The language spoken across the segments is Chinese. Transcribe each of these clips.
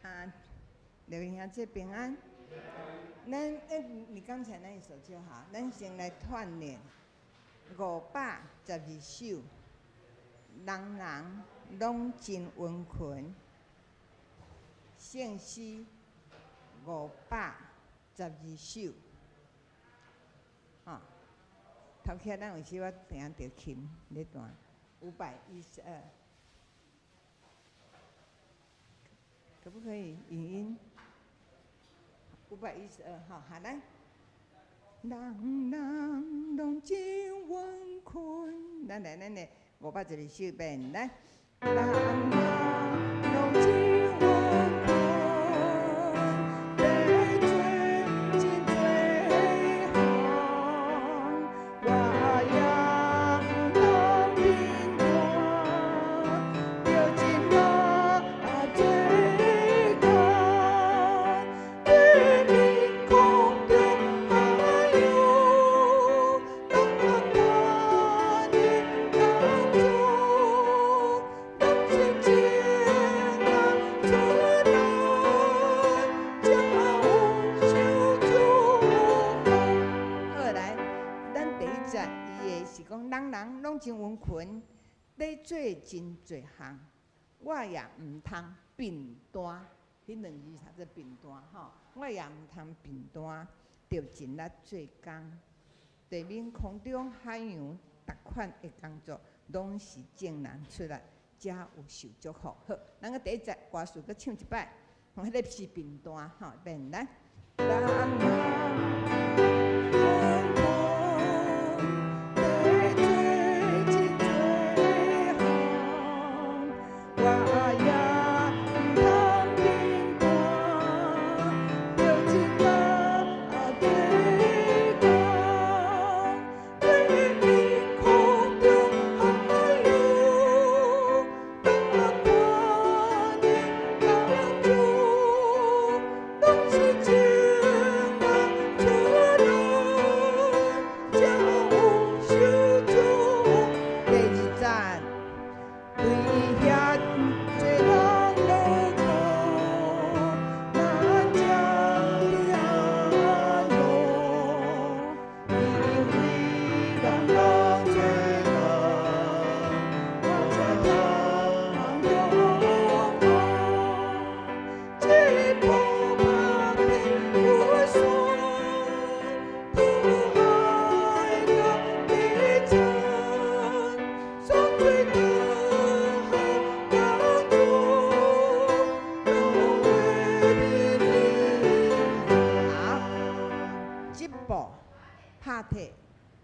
啊，刘兄这平安。你刚才那一首就好，咱先来串联512首，人人拢真温存，圣诗512首。头壳咱有时我定着琴咧弹512，可不可以语音？512哈，好来。人人拢真温存，咱来512首变来。人人拢真温存。真温存，咧做真侪项，我也毋通并单。迄两字才做并单吼，我也毋通并单，着尽力做工。地面空中海洋，逐款的工作，拢是正人出来，才有受祝福。好，咱个第一节歌词搁唱一摆，迄个是并单吼，变来。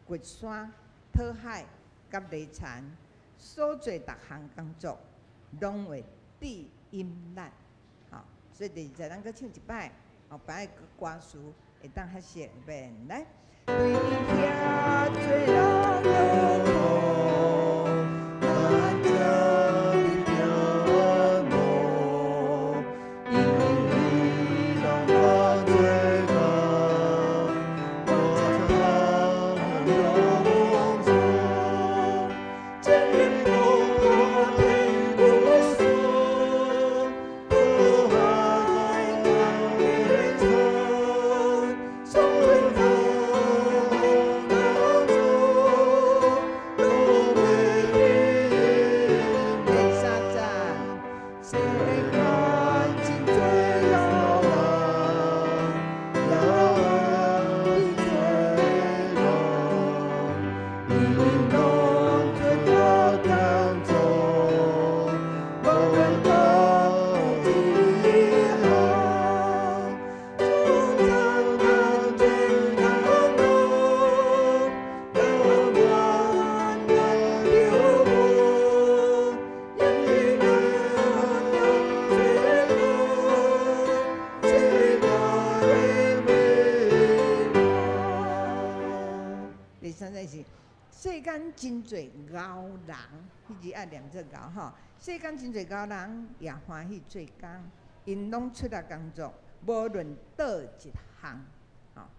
掘山、讨海、甲犁田，所做逐项工作，拢会知音力。好，所以第二节咱搁唱一摆，后摆个歌词会当较熟变来。为遐做人真侪牛人，迄字爱念做牛吼。世间真侪牛人也欢喜做工，因拢出来工作，无论倒一项。好，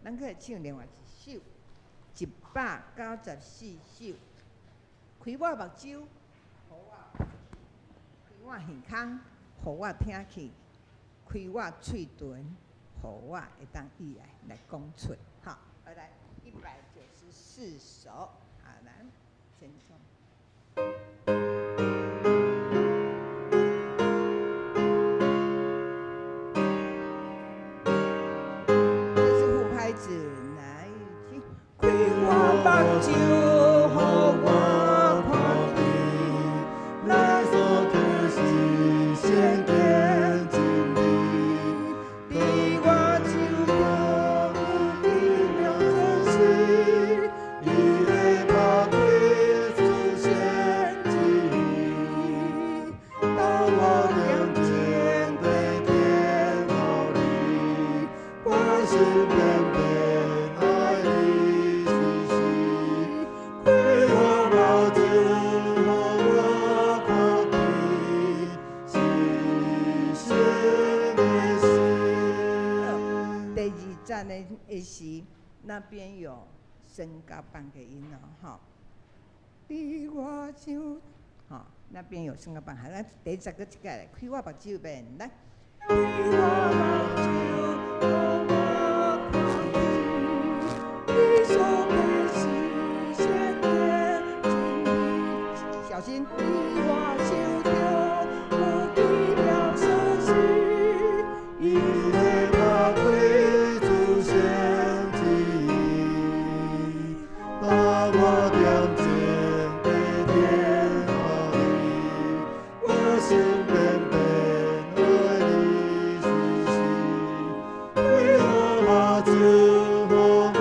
咱去唱另外一首194首。开我目睭，互我开我耳孔，互我听去。开我喙唇，互我会当意来讲出。好，来194首，好，来，先从。这是副拍子，来，去。开我目睭，互我看见，咱所求是先见真理，比我就多有了真实，伊的目睭出现真理，当我眼前对天后你，我心变变爱你是谁，开我目睭，互我看见，是神的心。第二站的是那边有升高半个音哦，哈。比我就，好，那边有升高半，好，咱第10个一个来，开我目睭边来。开我目睭，互我看见，你所配是先见真理。小心，比我就着无比了生死，伊的目睭出现真理，把我点前对天后你，我心变变爱你是谁，开我目睭，互我看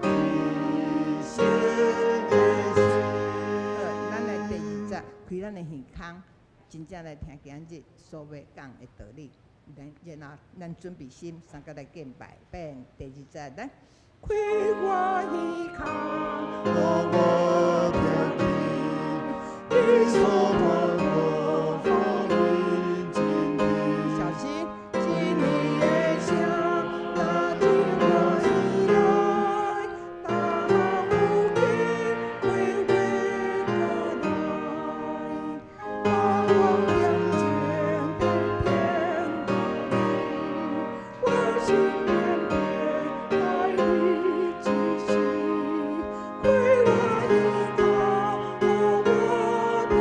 见，是神的心。咱来第2节，开咱的耳孔，真正来听今日所要讲的道理。然后咱准备心，3个来敬拜，变第2节来。开我耳孔，互我听见，你所盼我福音真理。小心，真理的声，那听我以来，当有机会回过来，把我眼前的天后你，我心变变爱你真实，开我耳孔，互我听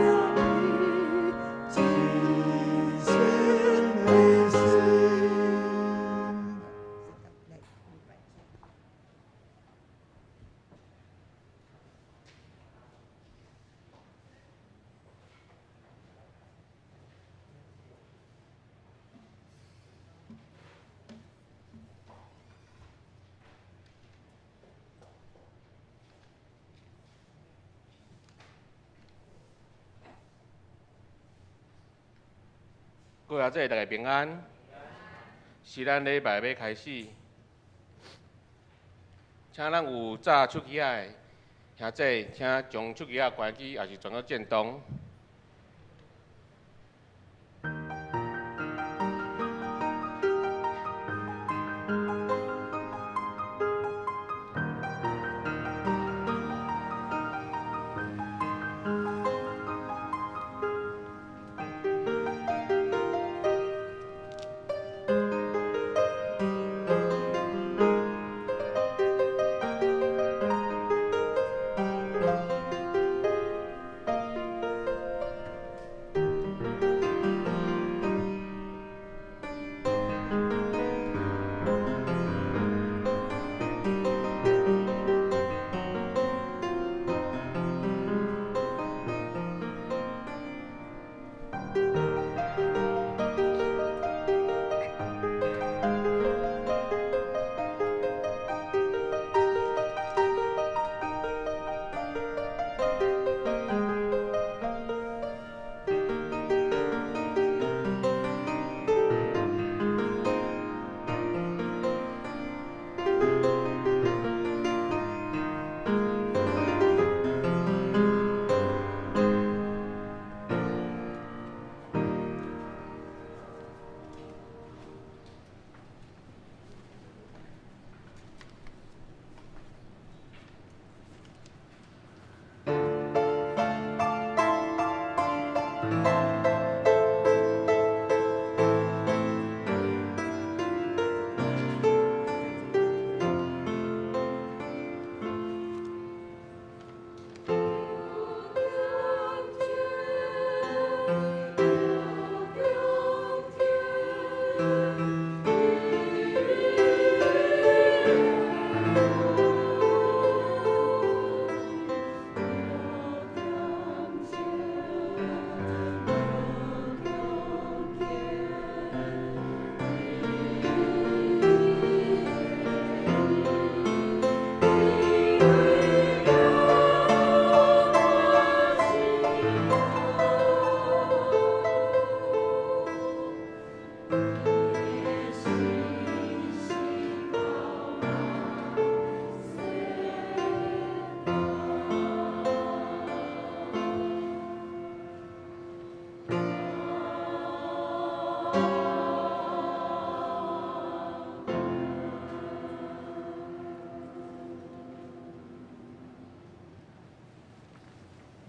见，真神的心。各位姐大家平安，是咱礼拜要开始，请咱有早出去的兄弟，请将出去关机，也是转到震动。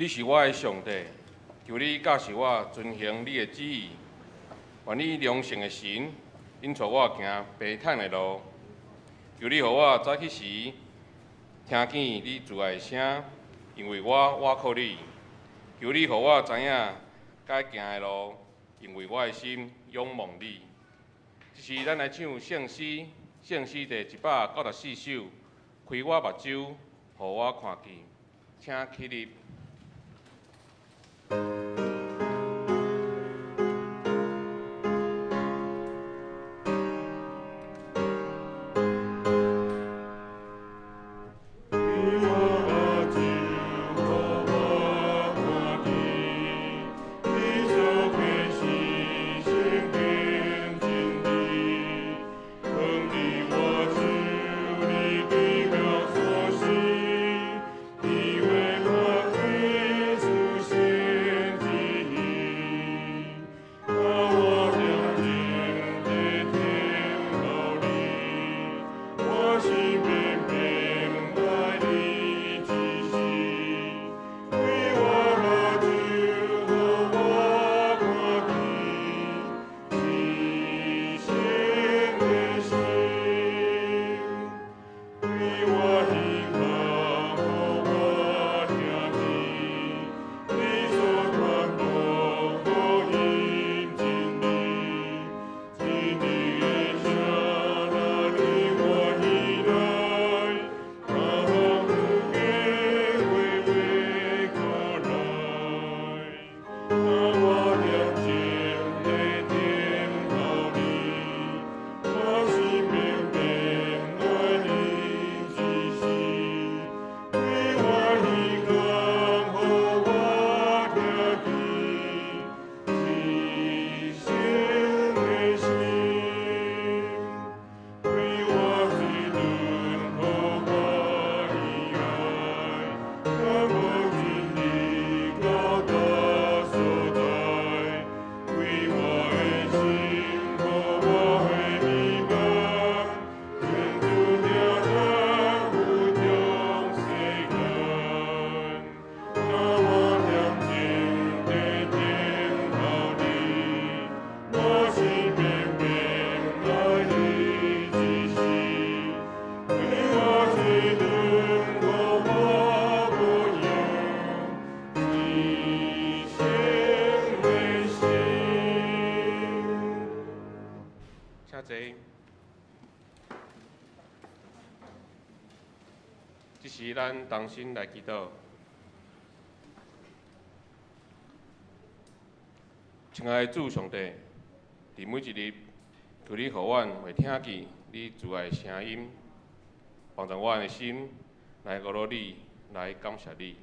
你是我的上帝，求你教示我遵行你的旨意。愿你良善的神引带我行平坦的路。求你予我早起时听见你慈爱的声，因为我倚靠你。求你予我知影该行的路，因为我的心仰望你。这是咱来唱圣诗，圣诗第194首。开我目睭，予我看见，请起立。这是咱同心来祈祷。亲爱的主上帝，伫每一日，求你予阮会听见你慈爱的声音，帮助阮的心来鼓励你，来感谢你。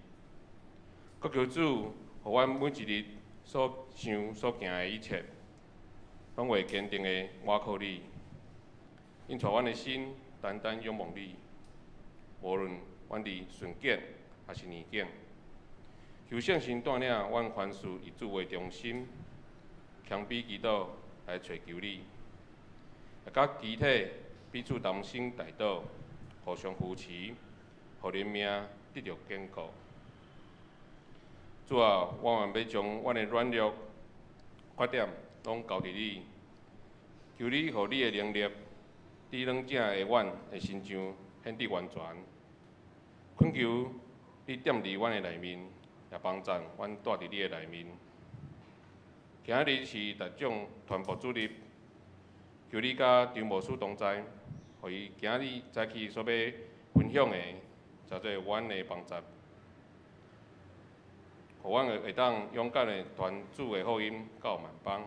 阁求主，予阮每一日所想所行的一切，拢会坚定的倚靠你，因带阮的心单单仰望你。无论阮伫顺境还是逆境，求圣神带领阮凡事以主为中心，强逼祈祷来找求你，甲肢体彼此同心代祷，互相扶持，互人命得到坚固。主啊，我愿要将阮的软弱、缺点拢交伫你，求你予你的能力，伫软正的阮的身上显得完全。恳求你踮伫阮的内面，也帮助阮住伫你的内面。今日是逐种传播主日，求你甲张牧师同在，互伊今日早起所要分享的，叫做阮的帮助，互阮会当勇敢的传主的福音到万邦。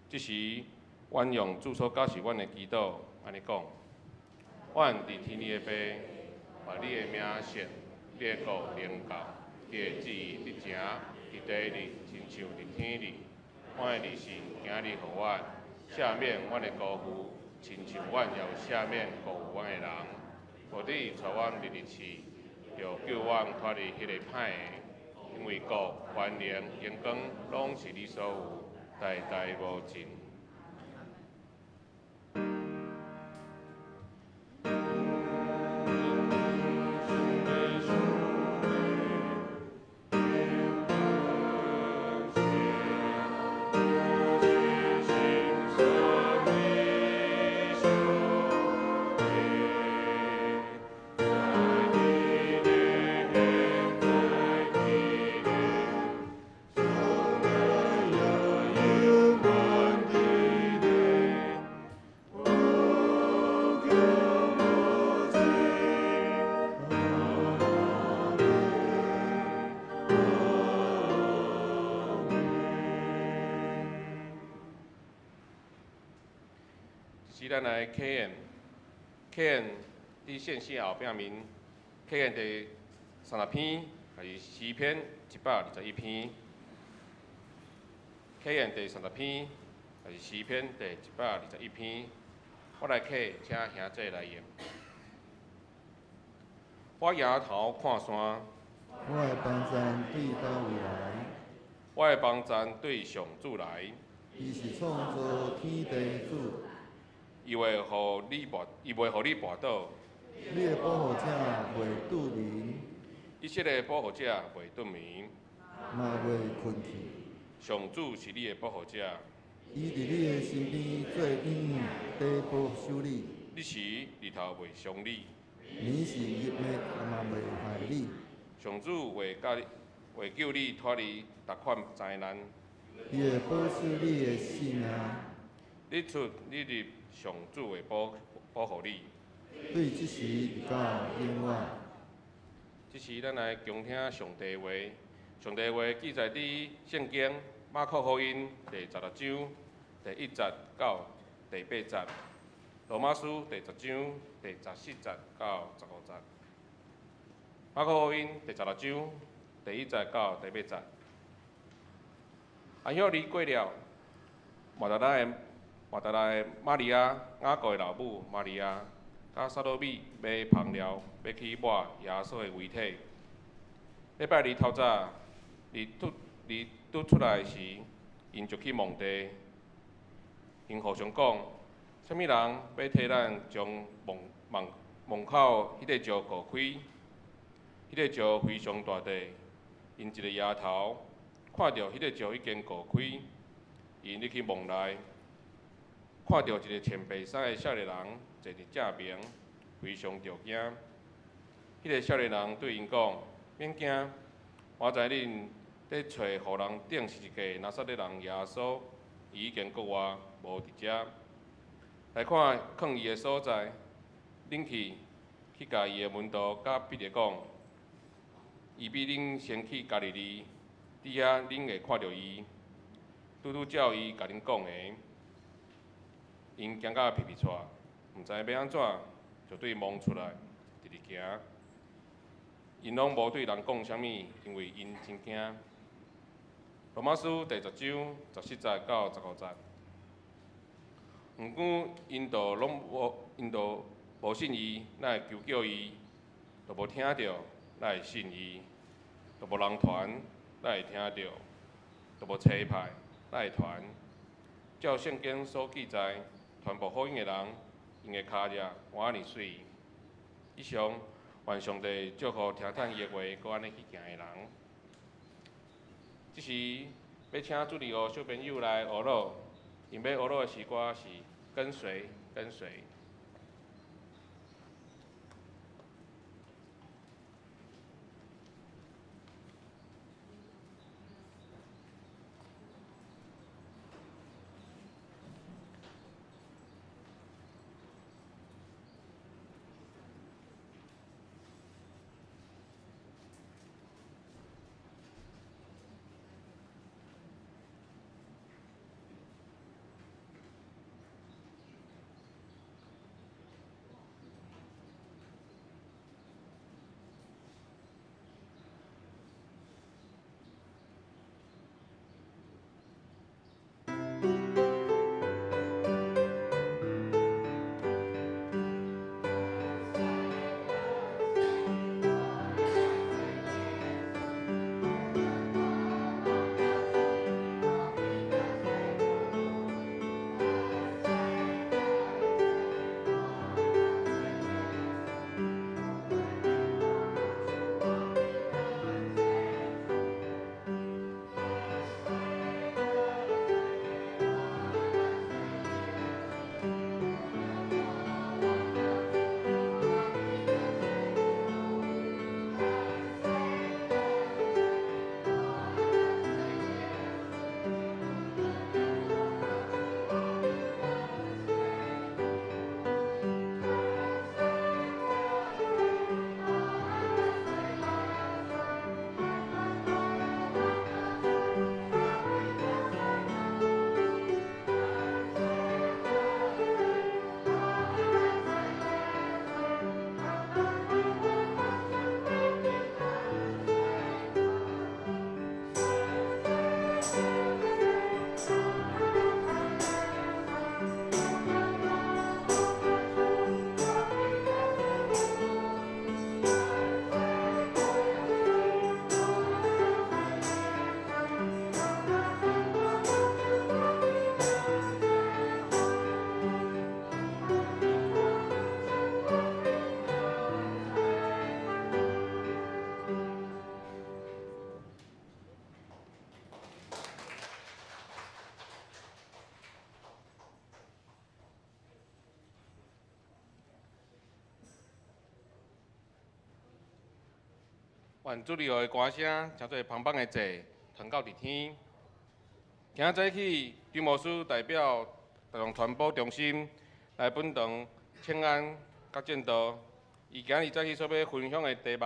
这时，阮用主所教示阮的祈祷，安尼讲：阮伫天里的爸，把你的名显，你的国临到，你的旨意伫正，伫地里，亲像伫天里。阮的日时，今日予阮赦免阮的辜负，亲像阮也有赦免辜负阮的人。无你带阮入日市，就救阮脱离迄个歹的，因为国、权力、荣光，拢是你所有，代代无尽。是咱来客宴，客宴伫县史后壁面，客宴第30篇，还是诗篇121篇。客宴第30篇，还是诗篇第121篇。我来客，请兄弟来言。我仰头看山，我的帮山对倒位来，我的帮山对上主来。伊是创造天地主，伊袂互你跋倒，你的保护者袂拄眠，一切的保护者袂顿眠。嘛袂困去。上主是你的保护者，伊伫你的身边做引领，底保守你。你时日头袂伤你。你是入灭，嘛袂害你。上主会救你脱离逐款灾难。伊会保守你的性命，你出你入，上主会保护你。对即时直到永远。即时咱来恭听上帝话。上帝话记载伫圣经马可福音第16章第1节到第8节，罗马书第10章第14节到15节。马可福音第16章第1节到第8节。安歇日过了，马达拉的玛利亚、雅各的老母玛利亚，甲撒罗米买香料，要去抹耶稣的遗体。礼拜日透早，日拄出来时，因就去墓地，因互相讲，啥物人要替咱将门口迄个石撬开？迄个石非常大地，因一个丫头看到迄个石已经撬开，因入去墓内，看到一个穿白衫的少年人坐伫正面，非常着惊。迄个少年人对因讲：免惊，我知恁咧找互人顶是一个拿撒勒人耶稣，伊已经国外无伫遮。来看囥伊的所在，恁去甲伊的门徒甲彼得讲，伊比恁先去加利利，伫遐恁会看到伊，拄照伊甲恁讲的。因惊甲皮皮喘，毋知要安怎，就对墓出来，直直行。因拢无对人讲啥物，因为因真惊。罗马书第10章17节到15节。毋过因都无信伊，哪会求救伊？都无听着，哪会信伊？都无人传，哪会听着？都无差派，哪会传？照圣经所记载，传播福音的人，因的脚迹换安尼水。以上，愿上帝祝福听叹伊的话，搁安尼去行的人。即时要请主日学小朋友来学乐，因要学乐的诗歌是跟随。愿主你后的歌声，诚做芳芳的祭，传到伫天。今早起，张牧师代表台中传播中心来本堂请安甲见道。伊今日早起所要分享的题目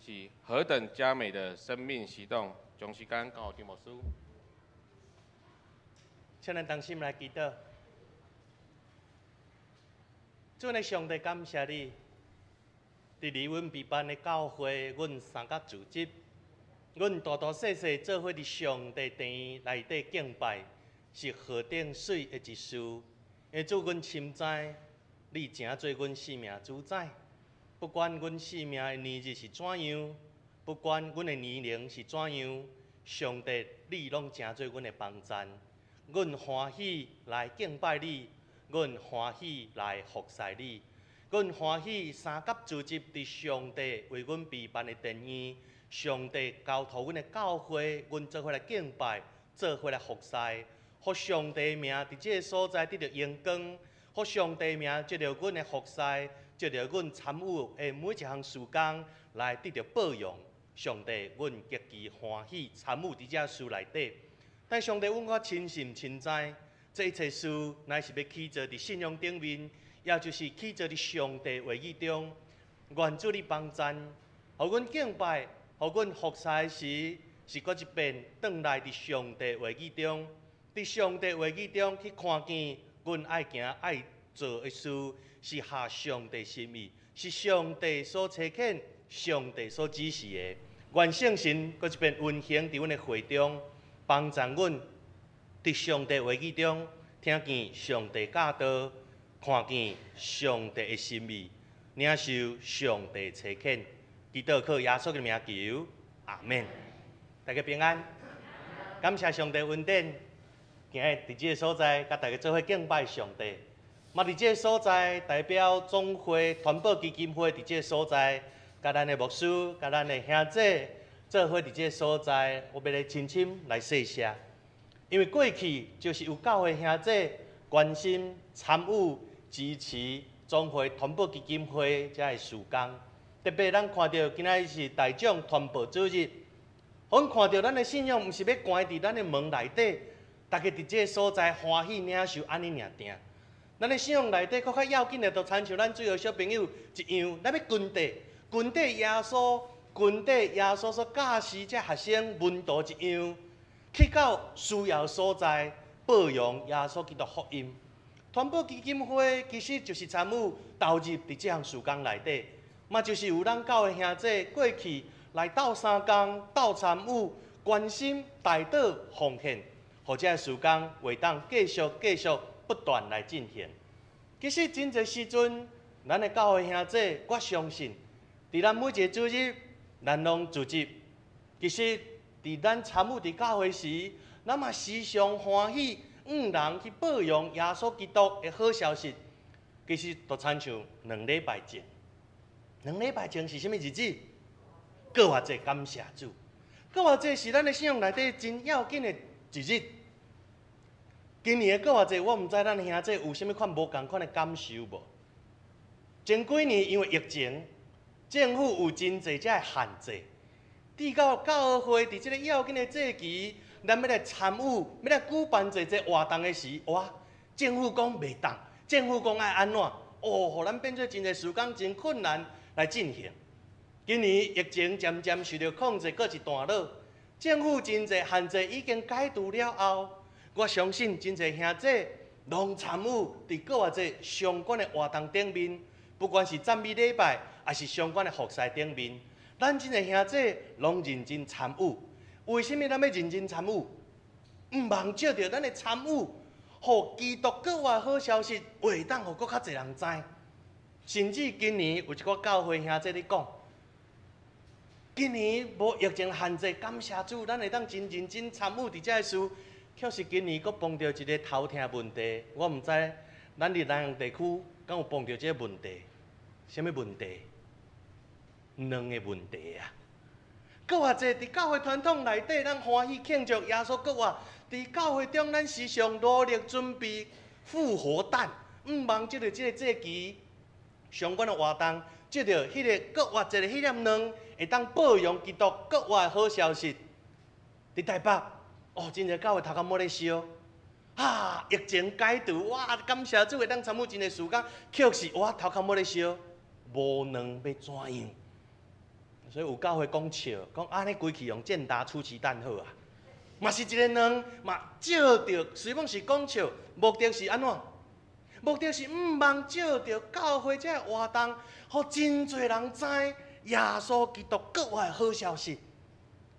是何等佳美的生命行动。将时间交予张牧师。请咱同心来祈祷。主的上帝，感谢你，伫离阮备办的教会，阮三甲组织，阮大大细细做伙伫上帝殿内底敬拜，是何等水的一事。因为主，阮深知你诚做阮生命主宰，不管阮生命的年日是怎样。不管阮的年龄是怎样，上帝，你拢诚做阮的帮衬。阮欢喜来敬拜你，阮欢喜来服侍你，阮欢喜三甲组织伫上帝为阮备办的殿院，上帝交托阮的教会，阮做伙来敬拜，做伙来服侍，互上帝的名伫这个所在得到荣光，互上帝的名借着阮的服侍，借着阮参与的每一项事工来得到保养。上帝，阮极其欢喜参与伫遮事内底。但上帝，阮我深信深知，这一切事乃是要起造伫信仰顶面，也就是起造伫上帝话语中。愿主你帮衬，互阮敬拜，互阮服侍时，是搁一遍转来伫上帝话语中，伫上帝话语中去看见阮爱行爱做的事，是合上帝心意，是上帝所差遣。上帝所指示的，愿圣神搁一遍运行伫阮的会中，帮助阮伫上帝话语中听见上帝教导，看见上帝的心意，领受上帝差遣。祈祷靠耶稣的名求，阿门。大家平安，感谢上帝恩典，今日伫这个所在，甲大家做伙敬拜上帝。嘛伫这个所在，代表总会传播基金会伫这个所在。甲咱的牧师，甲咱的兄弟，做伙伫这个所在，我要来深深来谢谢。因为过去就是有教会兄弟关心、参与、支持总会传播基金会遮个事工。特别咱看到今仔日是大众传播主日，阮看到咱的信仰，毋是要关伫咱的门内底，大家伫这个所在欢喜领受安尼尔定。咱的信仰内底，佫较要紧的，就亲像咱最后小朋友一样，咱要军队。军队耶稣所教示这学生门徒一样，去到需要所在，保养耶稣基督福音。传播基金会其实就是参与投入伫这项事工内底，嘛就是有咱教会兄弟过去来斗相共、斗参与、关心、代祷、奉献，或者事工会当继续不断来进行。其实真侪时阵，咱的教会兄弟，我相信。伫咱每一个主日，咱拢组织。其实，伫咱参与伫教会时，咱嘛时常欢喜，人去保养耶稣基督的好消息。其实，就亲像2礼拜前，2礼拜前是啥物日子？过偌济感谢主，过偌济是咱的信仰内底真要紧的一日。今年的过偌济，我毋知咱兄弟有啥物款无共款的感受无？前几年因为疫情。政府有真侪遮个限制，直到教会伫即个要紧的节期，咱要来参与，要来举办侪活动的时，哇！政府讲袂当，政府讲爱安怎？互咱变做真侪事工真困难来进行。今年疫情渐渐受到控制，过一段落，政府真侪限制已经解除了后，我相信真侪兄弟拢参与伫过偌济相关的活动顶面，不管是赞美礼拜。也是相关的服侍顶面，咱真个兄弟拢认真参与。为什么咱要认真参与？毋忘借着咱的参与，互基督国外好消息会当互搁较侪人知。甚至今年有一个教会兄弟咧讲，今年无疫情限制，感谢主，咱会当真认真参与伫遮个事。却是今年搁碰到一个头疼问题，我毋知咱伫南洋地区敢有碰到这个问题？啥物问题？2个问题啊！搁偌济伫教会传统内底，咱欢喜庆祝耶稣国外。伫教会中，咱时常努力准备复活诞，毋忘借着即个节期相关的活动，借着迄个国外一个迄粒卵，会当报扬基督国外好消息。伫台北，真侪教会头壳冇咧烧，疫情解除，哇！感谢主会当参与真侪事工，确实头壳冇咧烧，无能要怎样？所以有教会讲笑，讲安尼规气用健达出奇蛋好啊，嘛是一个人嘛照着，虽讲是讲笑，目的是安怎？目的是毋望照着教会这活动，互真侪人知耶稣基督国外好消息。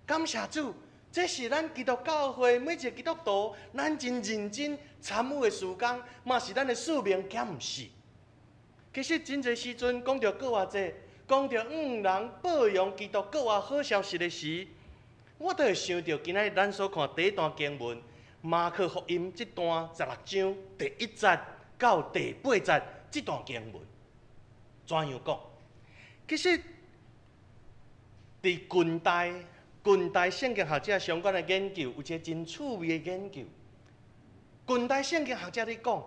感谢主，这是咱基督教会每一个基督徒，咱真认真参与的事工，嘛是咱的使命，兼毋是。其实真侪时阵讲到国外节，讲到人报扬基督国外好消息的时，我都会想到今仔日咱所看第一段经文《马可福音》这段16章第1节到第8节这段经文。怎样讲？其实，伫近代圣经学者相关的研究，有一个真趣味的研究。近代圣经学者咧讲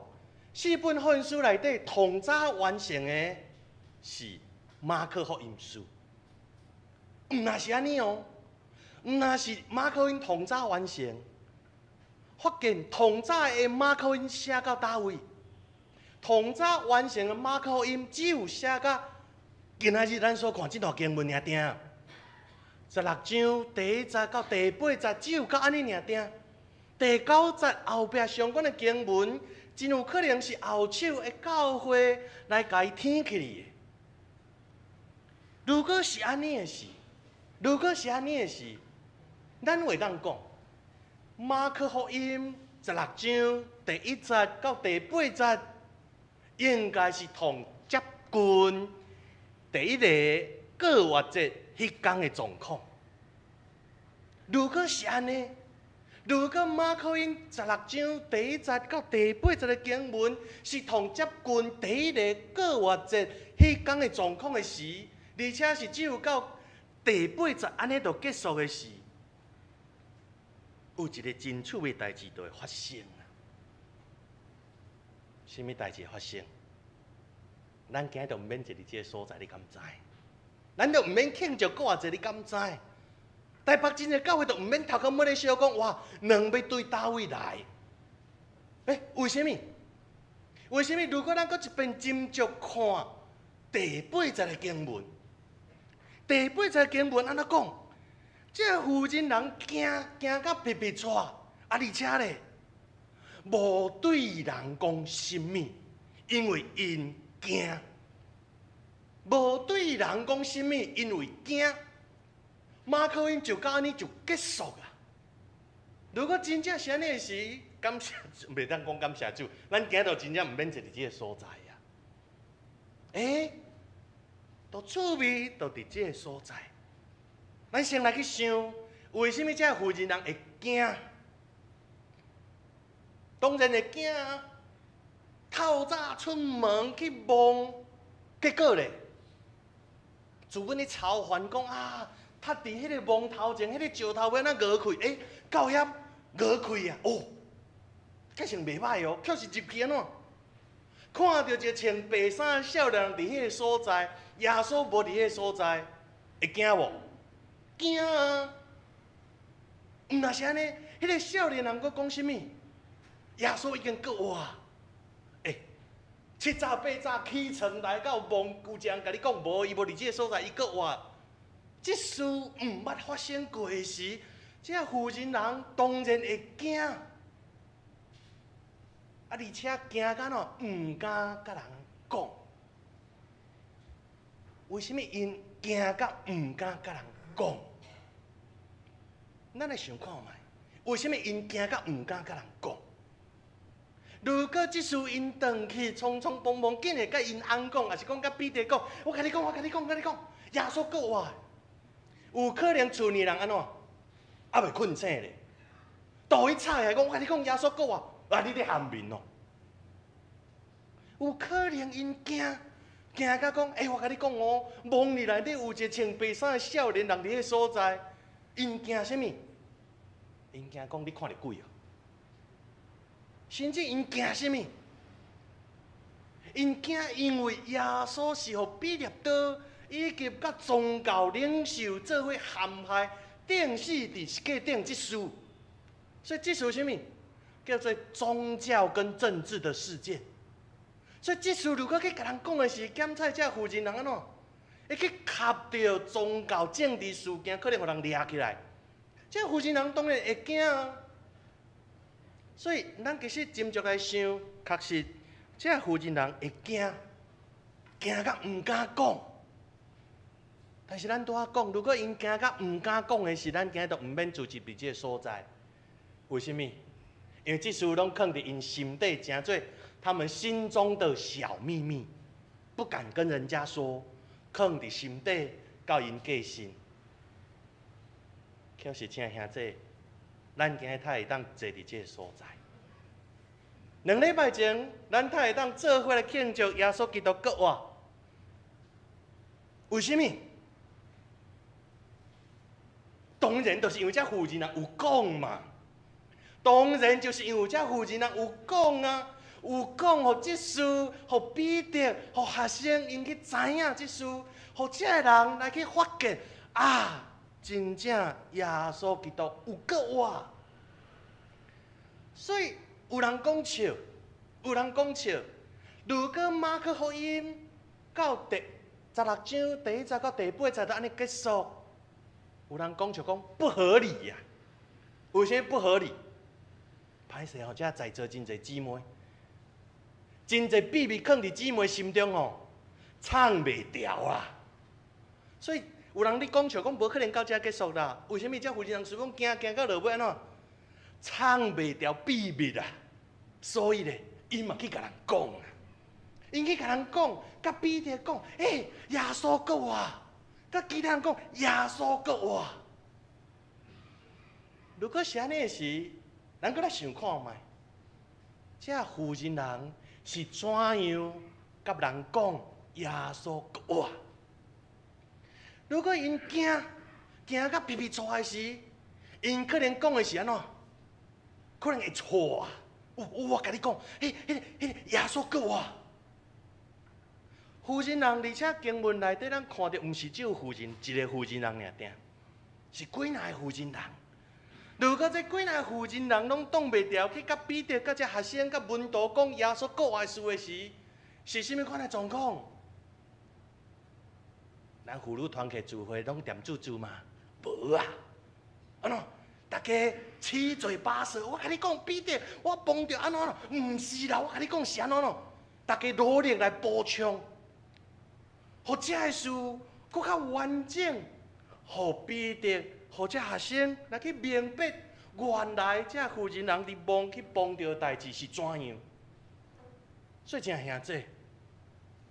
，4本福音书内底同早完成的是马可福音书。毋那是安尼哦，毋那是马可福音同早完成，发现同早的马可福音写到倒位？同早完成的马可福音只有写到今仔日咱所看这段经文尔定。16章第1节到第8节只有到安尼尔定。第9节后壁相关的经文，真有可能是后手的教会来甲伊填起嚟的。如果是安尼的事，咱会当讲马可福音16章第1节到第8节，应该是同接近第一个过月节迄天的状况。如果是安尼，如果马可福音16章第1节到第8节的经文是同接近第一个过月节迄天的状况的时，而且是只有到第8节安尼就结束的时，有一个真趣味的代志就会发生啊！什么代志发生？咱今日就毋免坐伫这个所在，你敢知？咱就毋免庆祝过节，你敢知？台北真侪教会就毋免头壳摸咧笑讲，哇，人要对倒位来？为什么？为什么？如果咱搁一遍斟酌看第8节的经文，第8节的经文安怎讲？这妇人人惊到皮皮喘，而且咧，无对人讲什么，因为因惊。无对人讲什么，因为惊。马可福音就到安尼就结束啦。如果真正是安尼时，感谢袂当讲感谢主，咱今日真正毋免坐伫这个所在呀。都趣味都伫这个所在。咱先来去想，为什么这妇人人会惊？当然会惊啊！透早出门去望，结果咧，自阮咧操烦讲啊。他伫迄个望头前，迄个石头尾那舀开，到遐舀开啊！计算袂歹哦，确实入去安怎？看到一个穿白衫的少年人伫迄个所在，耶稣无伫迄个所在，会惊无？惊啊！毋若是安尼，迄个少年人佫讲什么？耶稣已经过哇！7早8早起床来到望，有一人甲你讲无，伊无伫即个所在，伊过哇！这事毋捌发生过时，这妇人人当然会惊，而且惊到毋敢甲人讲。为什么因惊到毋敢甲人讲？咱来想看觅，为什么因惊到毋敢甲人讲？如果这事因转去匆匆忙忙，紧会甲因翁讲，还是讲甲彼得讲？我甲你讲，耶稣过我。有可能厝里人安怎？还袂困醒咧，倒去吵来讲，我甲你讲，耶稣过啊！你咧含面哦。有可能因惊到讲，我甲你讲哦，梦里内底有一个穿白衫的少年人伫迄所在，因惊什么？因惊讲你看到鬼哦。甚至因惊什么？因惊因为耶稣是互彼得刀以及甲宗教领袖做伙陷害，定死伫架顶即事。所以即事什么？叫做宗教跟政治的事件。所以即事如果去甲人讲的是检察这负责人安怎？会去卡到宗教政治事件，可能互人抓起来。这负责人当然会惊啊。所以咱其实斟酌来想，确实这负责人会惊，惊甲毋敢讲。但是咱拄仔讲，如果因惊甲毋敢讲的是，咱今日都毋免组织伫这个所在。为什么？因为这事拢藏伫因心底，诚做他们心中的小秘密，不敢跟人家说，藏伫心底，到因过身。可是，亲爱兄弟，咱今日才会当坐伫这个所在。2礼拜前，咱才会当做伙来庆祝耶稣基督国活。为什么？当然，就是因为这负责人有讲嘛。当然，就是因为这负责人有讲啊，有讲，互这事，互彼得，互学生因去知影这事，互这个人来去发现啊，真正耶稣基督有国活。所以有人讲笑，有人讲笑。如果马可福音到第16章第1节到第8节都安尼结束，有人讲笑讲不合理呀、为什么不合理？歹势吼，遮在座真侪姊妹，真侪秘密藏伫姊妹心中哦，藏袂掉啊。所以有人咧讲笑讲无可能到遮结束啦。为什么？这负责人是讲惊到落尾安怎？藏袂掉秘密啊。所以咧，因嘛去甲人讲啊，因去甲人讲，甲彼得讲，耶稣国活，甲其他人讲耶稣国活。如果是安尼时，咱搁来想看觅，这负责人是怎样甲人讲耶稣国活？如果因惊甲皮皮出来时，因可能讲的是安怎？可能会错啊！我甲你讲，耶稣国活。负责人，而且经文内底咱看到，毋是只有一个负责人尔定，是几若个负责人。如果这几若个负责人拢挡袂牢，去甲彼得、甲这学生、甲门徒讲耶稣国活的事的时，是甚物款的状况？咱妇女团契聚会拢点煮嘛？无啊！安怎？大家七嘴八舌，我甲你讲彼得，我碰到安怎？毋是啦，我甲你讲是安怎？大家努力来补充，互这个事搁较完整，互彼得。互这学生来去明白，原来这负责人伫梦去碰到代志是怎样。所以，真兄弟，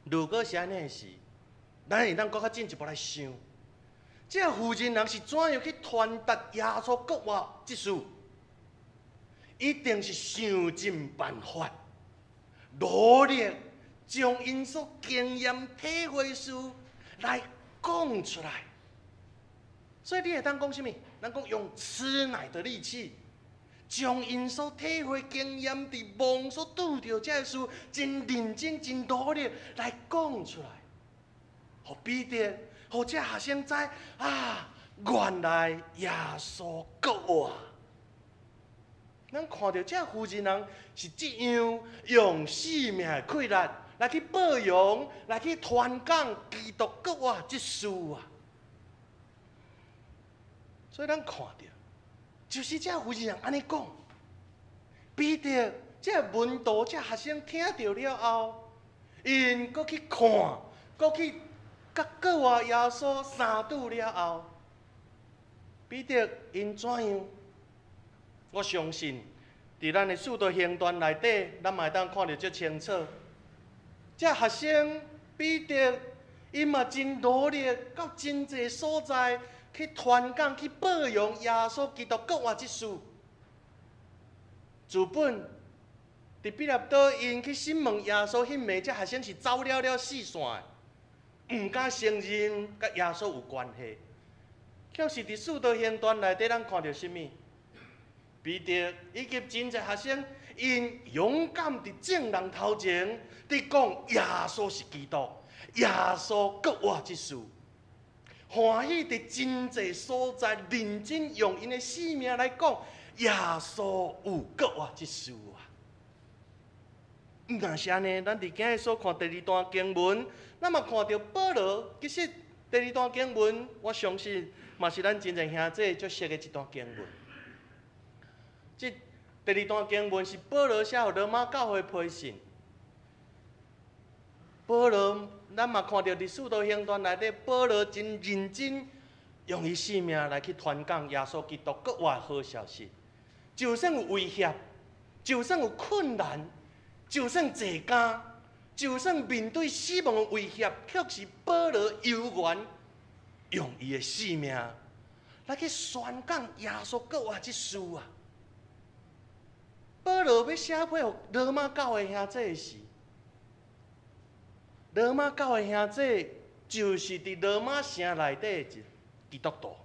如果是安尼的事，咱会当搁较进一步来想，这负责人是怎样去传达耶稣国活这事？一定是想尽办法，努力将因所经验体会事来讲出来。所以你会当讲什么？咱讲用吃奶的力气，将因所体会经验伫梦所拄着这事，真认真、真努力来讲出来，互彼得、互这学生知啊，原来耶稣国活。咱看到这负责人是这样用性命的气力来去保养、来去传讲基督国活这事啊。所以咱看到，就是这负责人安尼讲，彼得、这门徒、这学生听到了后，因搁去看，搁去甲国活耶稣三拄了后，彼得因怎样？我相信，伫咱的使徒行传内底，咱嘛会当看到足清楚。这学生彼得，因嘛真努力，到真济所在。去传讲、去保养耶稣基督国活这事。自本伫彼得岛，因去审问耶稣，迄暝这学生是走了四线的，毋敢承认甲耶稣有关系。可是伫使徒行传内底，咱看到什么？彼得以及真侪学生，因勇敢伫众人头前，伫讲耶稣是基督。耶稣国活之事，欢喜伫真济所在认真用因的生命来讲，耶稣有国活之事啊。若是安尼，咱伫今日所看第二段经文，咱嘛看到保罗，其实第二段经文，我相信嘛是咱真侪兄弟足熟的一段经文。即第二段经文是保罗写予罗马教会批信。保罗，咱嘛看到伫使徒行传内底，保罗真认真用伊生命来去传讲耶稣基督国活的好消息。就算有威胁，就算有困难，就算坐监，就算面对死亡的威胁，却是保罗犹原用伊的生命来去宣讲耶稣国活之事啊！保罗要写配予罗马教会兄弟的时，罗马教会兄弟就是伫罗马城内底的基督徒。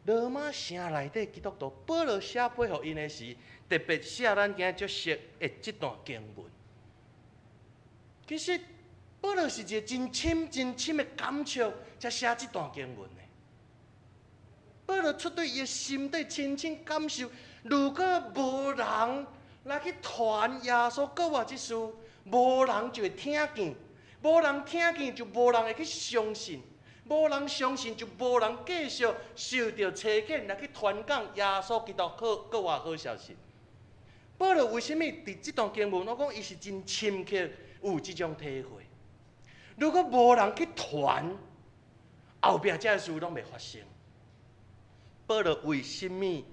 罗马城内底基督徒，保罗写配予因的时，特别写咱今日足熟的这段经文。其实保罗是一个真深的感触，才写这段经文的。保罗出对伊的心底深深感受，如果无人来去传耶稣国活之事，无人就会听见，无人听见就无人会去相信，无人相信就无人继续受到差遣来去传讲耶稣基督国活好消息。保罗为什么伫这段经文，我讲伊是真深刻有这种体会？如果无人去传，后壁这事拢袂发生。保罗为什么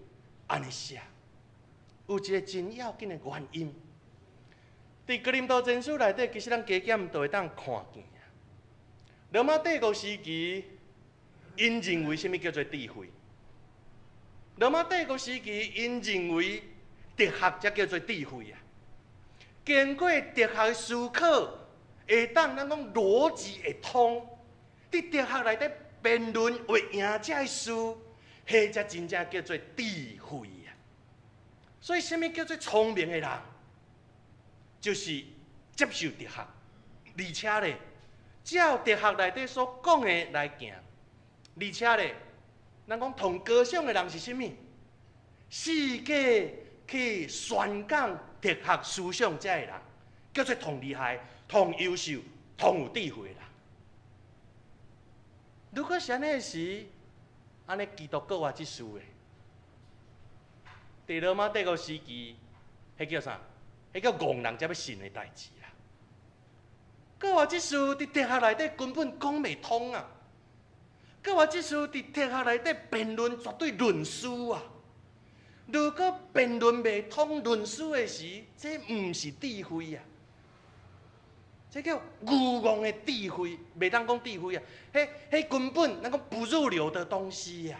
安尼写？有一个真要紧的原因。伫哥林多前书内底，其实咱加减都会当看见。罗马帝国时期，因认为什么叫做智慧？罗马帝国时期，因认为哲学才叫做智慧啊。经过哲学的思考，会当咱讲逻辑会通，伫哲学内底辩论会赢这个事，迄才真正叫做智慧啊。所以，什么叫做聪明的人？就是接受哲学，而且咧，照哲学内底所讲的来行，而且咧，咱讲同高尚的人是啥物？世界去宣讲哲学思想这的人，叫做同厉害、同优秀、同有智慧的人。如果是安尼时，安尼基督国活之事诶，伫罗马帝国时期，迄叫啥？迄叫戆人才要信的代志啦。国活之事伫哲学内底根本讲袂通啊！国活之事伫哲学内底辩论绝对论事啊！如果辩论袂通论事的时，这毋是智慧啊！这叫愚妄的智慧，袂当讲智慧啊！迄根本咱讲不入流的东西呀、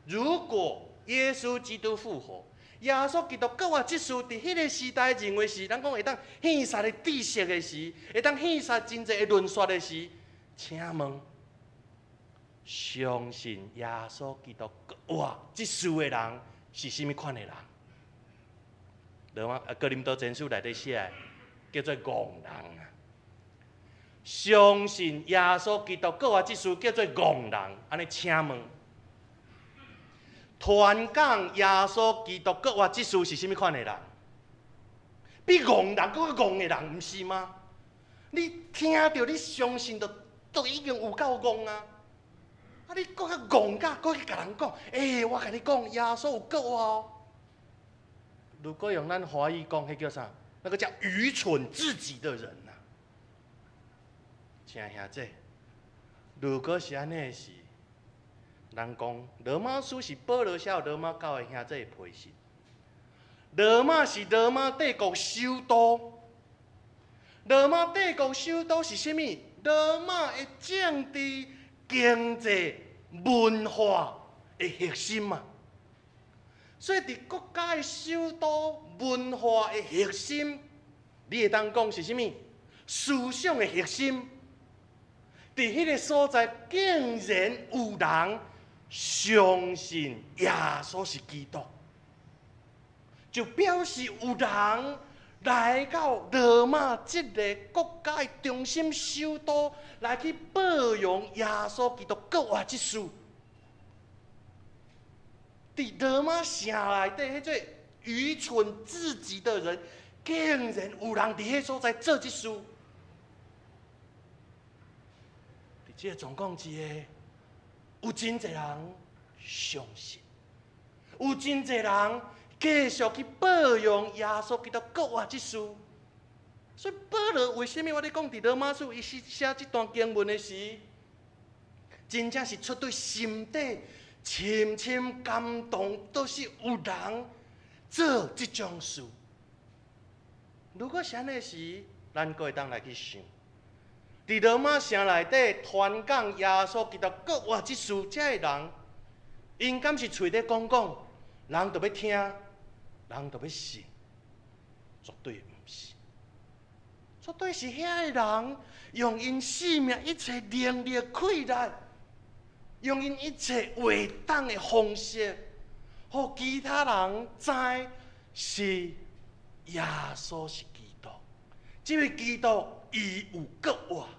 如果耶稣基督复活，耶稣基督国活之事，伫迄个时代认为是咱讲会当现实的知识的时，会当现实真侪的论述的时，请问，相信耶稣基督国活之事的人是甚物款的人？哥林多前书内底写叫做戆人啊！相信耶稣基督国活之事叫做戆人，安尼请问？传讲耶稣基督国活之事是甚物款的人？比戆人更戆的人，毋是吗？你听到你相信都已经有够戆啊！啊，你更较戆甲，更去甲人讲，我甲你讲，耶稣有国活哦。如果用咱华语讲，迄叫啥？那个叫愚蠢至极的人呐、亲爱兄弟，如果是安尼的时，人讲罗马书是保罗写予罗马教会兄弟的批信。罗马是罗马帝国首都。罗马帝国首都是啥物？罗马的政治、经济、文化的核心嘛。所以，伫国家的首都、文化的核心，你会当讲是啥物？思想的核心。伫迄个所在，竟然有人相信耶稣是基督，就表示有人来到罗马这个国家的中心首都，来去报扬耶稣基督国话之事。伫罗马城内底，迄种愚蠢至极的人，竟然有人伫迄所在做这事。伫这个状况之下，有真侪人相信，有真侪人继续去报扬耶稣基督国话之事。所以保罗为什么我咧讲伫罗马书伊写这段经文的时，真正是出对心底深深感动，都是有人做这种事。如果是安尼时，咱各会当来去想，伫罗马城内底传讲耶稣基督国话之事，这个人，因敢是嘴咧讲，人就要听，人就要信？绝对毋是，绝对是遐个人用因生命一切能力溃烂，用因一切伟大的方式，互其他人知是耶稣是基督，这位基督伊有国话。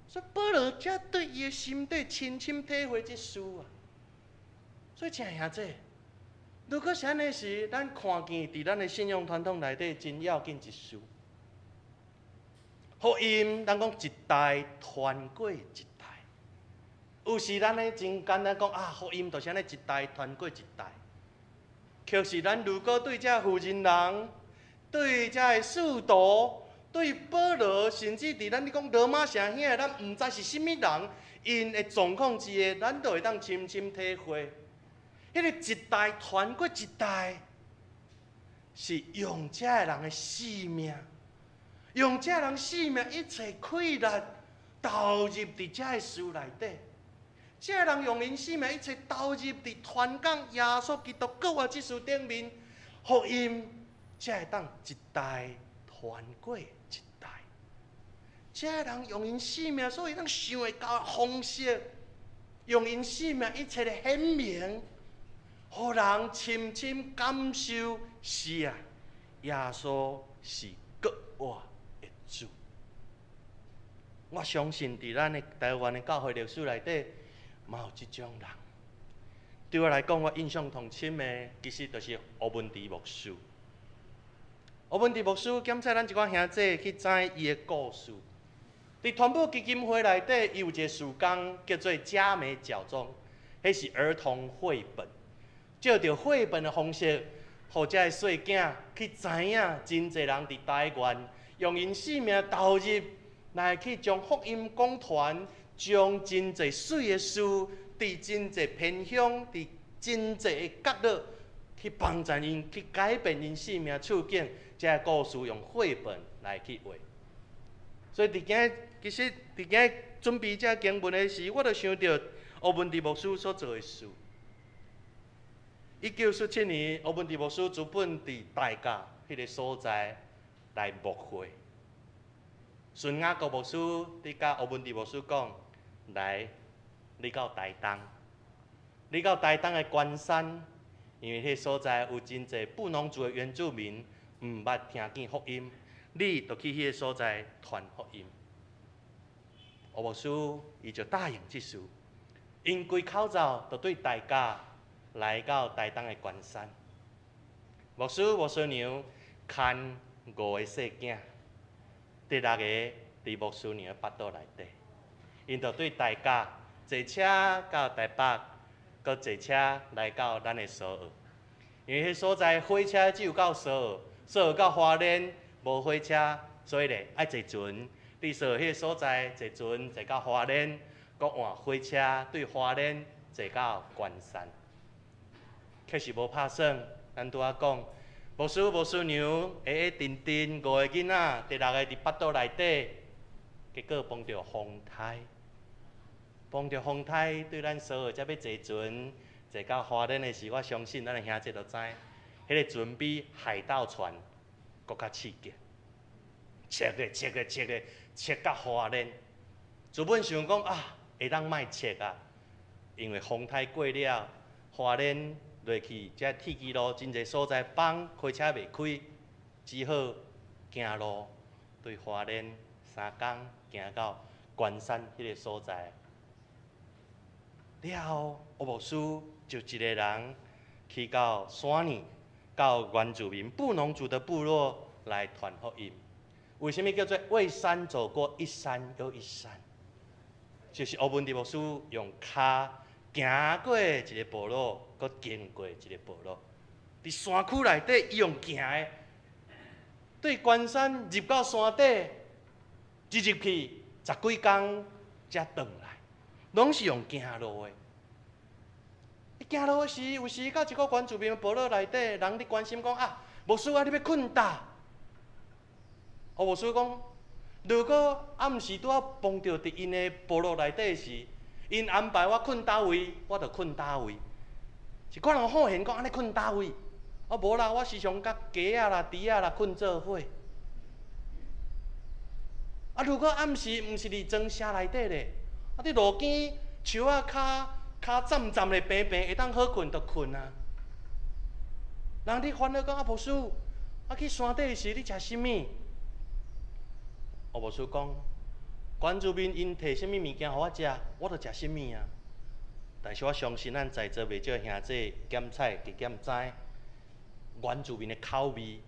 所以保罗才对伊的心底深深体会这事啊。所以，亲爱兄弟，如果是安尼时，咱看见伫咱的信仰传统内底真要紧一事，福音咱讲一代传过一代。有时咱咧真简单讲啊，福音就是安尼一代传过一代。可是咱如果对这负责人、对这个使徒、对保罗，甚至伫咱咧讲罗马城遐，咱毋知是甚物人，因的状况之下，咱都会当深深体会。迄个一代传过一代，是用这个人的生命，用这个人生命一切溃烂投入伫这个事内底。这个人用因生命一切投入伫传讲耶稣基督国话之事顶面，福音才会当一代传过一代。这个人用因生命所以咱想会到的方式，用因生命一切的显明，互人深深感受是啊，耶稣是国话的主。我相信伫咱的台湾的教会历史内底，嘛有这种人。对我来讲，我印象同深的，其实就是吴文迪牧师。吴文迪牧师检测咱一寡兄弟去知伊的故事。伫团部基金会内底，伊有一个事工叫做佳美角中，迄是儿童绘本。借着绘本的方式，互这个细囝去知影真侪人伫台湾用因生命投入来去将福音讲传，将真侪水的事，伫真侪偏乡，伫真侪的角落去帮助因，去改变因生命处境。这个故事用绘本来去画。所以其实伫今准备这经文的时，我就想到吴文迪牧师所做的事。1947年，吴文迪牧师资本伫大甲迄个所在来牧会。孙雅各牧师伫甲吴文迪牧师讲：来，你到台东，你到台东的关山，因为迄所在有真侪布农族的原住民毋捌听见福音，你就去迄个所在传福音。吴牧师伊就答应这事，因规口罩就对大家来到台东的关山。牧师牧师娘牵5个细囝，第6个伫牧师娘的腹肚内底，因就对大家坐车到台北，搁坐车来到咱的首尔。因为迄所在火车只有到首尔，首尔到花莲无火车，所以咧爱坐船。伫首尔迄个所在坐船坐到花莲，搁换火车对花莲坐到关山。确实无拍算，咱拄仔讲，牧师牧师娘下下定5个囡仔，第6个伫腹肚内底，结果碰到风台。碰到风台，对咱所有才要坐船坐到花莲的时，我相信咱的兄弟都知，迄个船比海盗船搁较刺激，切到花莲。原本想讲啊，会当莫切啊，因为风台过了，花莲落去，这铁基路真侪所在放火车袂开，只好行路对花莲3天行到关山迄个所在。了后，吴牧师就一个人去到山里，到原住民布农族的部落来传福音。为什么叫做为山走过一山又一山？就是吴文迪牧师用脚行过一个部落，佮经过一个部落。伫山区内底，伊用行的，对关山入到山底，一入去10几天才转来，拢是用行路的。伊行路的时，有时到一个原住民的部落内底，人伫关心讲啊，牧师啊，你要困倒？牧师讲，如果暗时拄啊碰到伫因的部落内底时，因安排我困倒位，我就困倒位。是可能好闲讲安尼困倒位，无啦，我时常甲鸡仔啦、猪仔啦困做伙。如果暗时毋是伫庄舍内底咧，伫路边树仔骹站站咧平平，会当好困就困啊。人伫烦恼讲牧师，去山顶时你食啥物？牧师讲，原住民因摕啥物物件互我食，我就食啥物啊。但是我相信咱在座袂少兄弟检菜加检知，原住民的口味，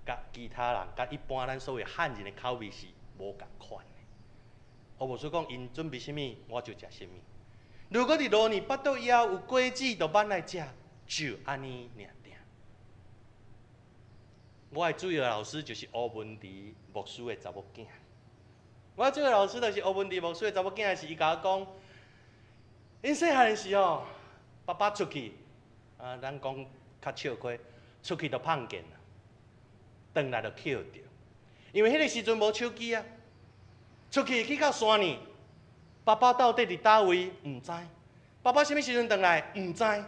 甲其他人、甲一般咱所谓汉人的口味是无共款的。牧师讲，因准备啥物，我就食啥物。如果伫路年巴肚枵有果子，就挽来食，就安尼尔定。我的主要老师就是吴文迪牧师的查某囝。我主要老师就是吴文迪牧师的查某囝，是伊甲我讲，因细汉的时候，爸爸出去，咱讲较笑亏，出去就碰见啦，转来就捡着。因为迄个时阵无手机啊，出去到山里，爸爸到底伫倒位毋知，爸爸什么时阵转来毋知，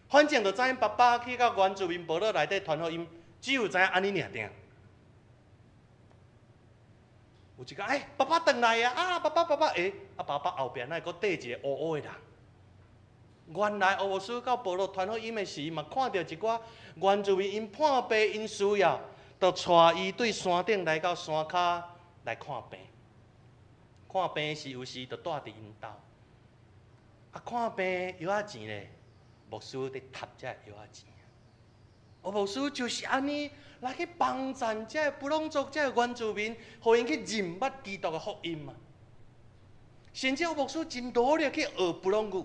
反正就知影爸爸去到原住民部落内底传福音，只有知影安尼尔定。有一个爸爸转来啊！爸爸，爸爸后边那个缀一个乌乌的人。原来吴牧师到部落传福音的时，嘛看到一寡原住民因破病因需要，就带伊对山顶来到山骹来看病。看病的时有时就住伫因兜。看病药仔钱咧，牧师伫读这药仔钱。牧师就是安尼来去帮助这布农族这原住民，互因去认捌基督的福音嘛。甚至牧师真努力去学布农语，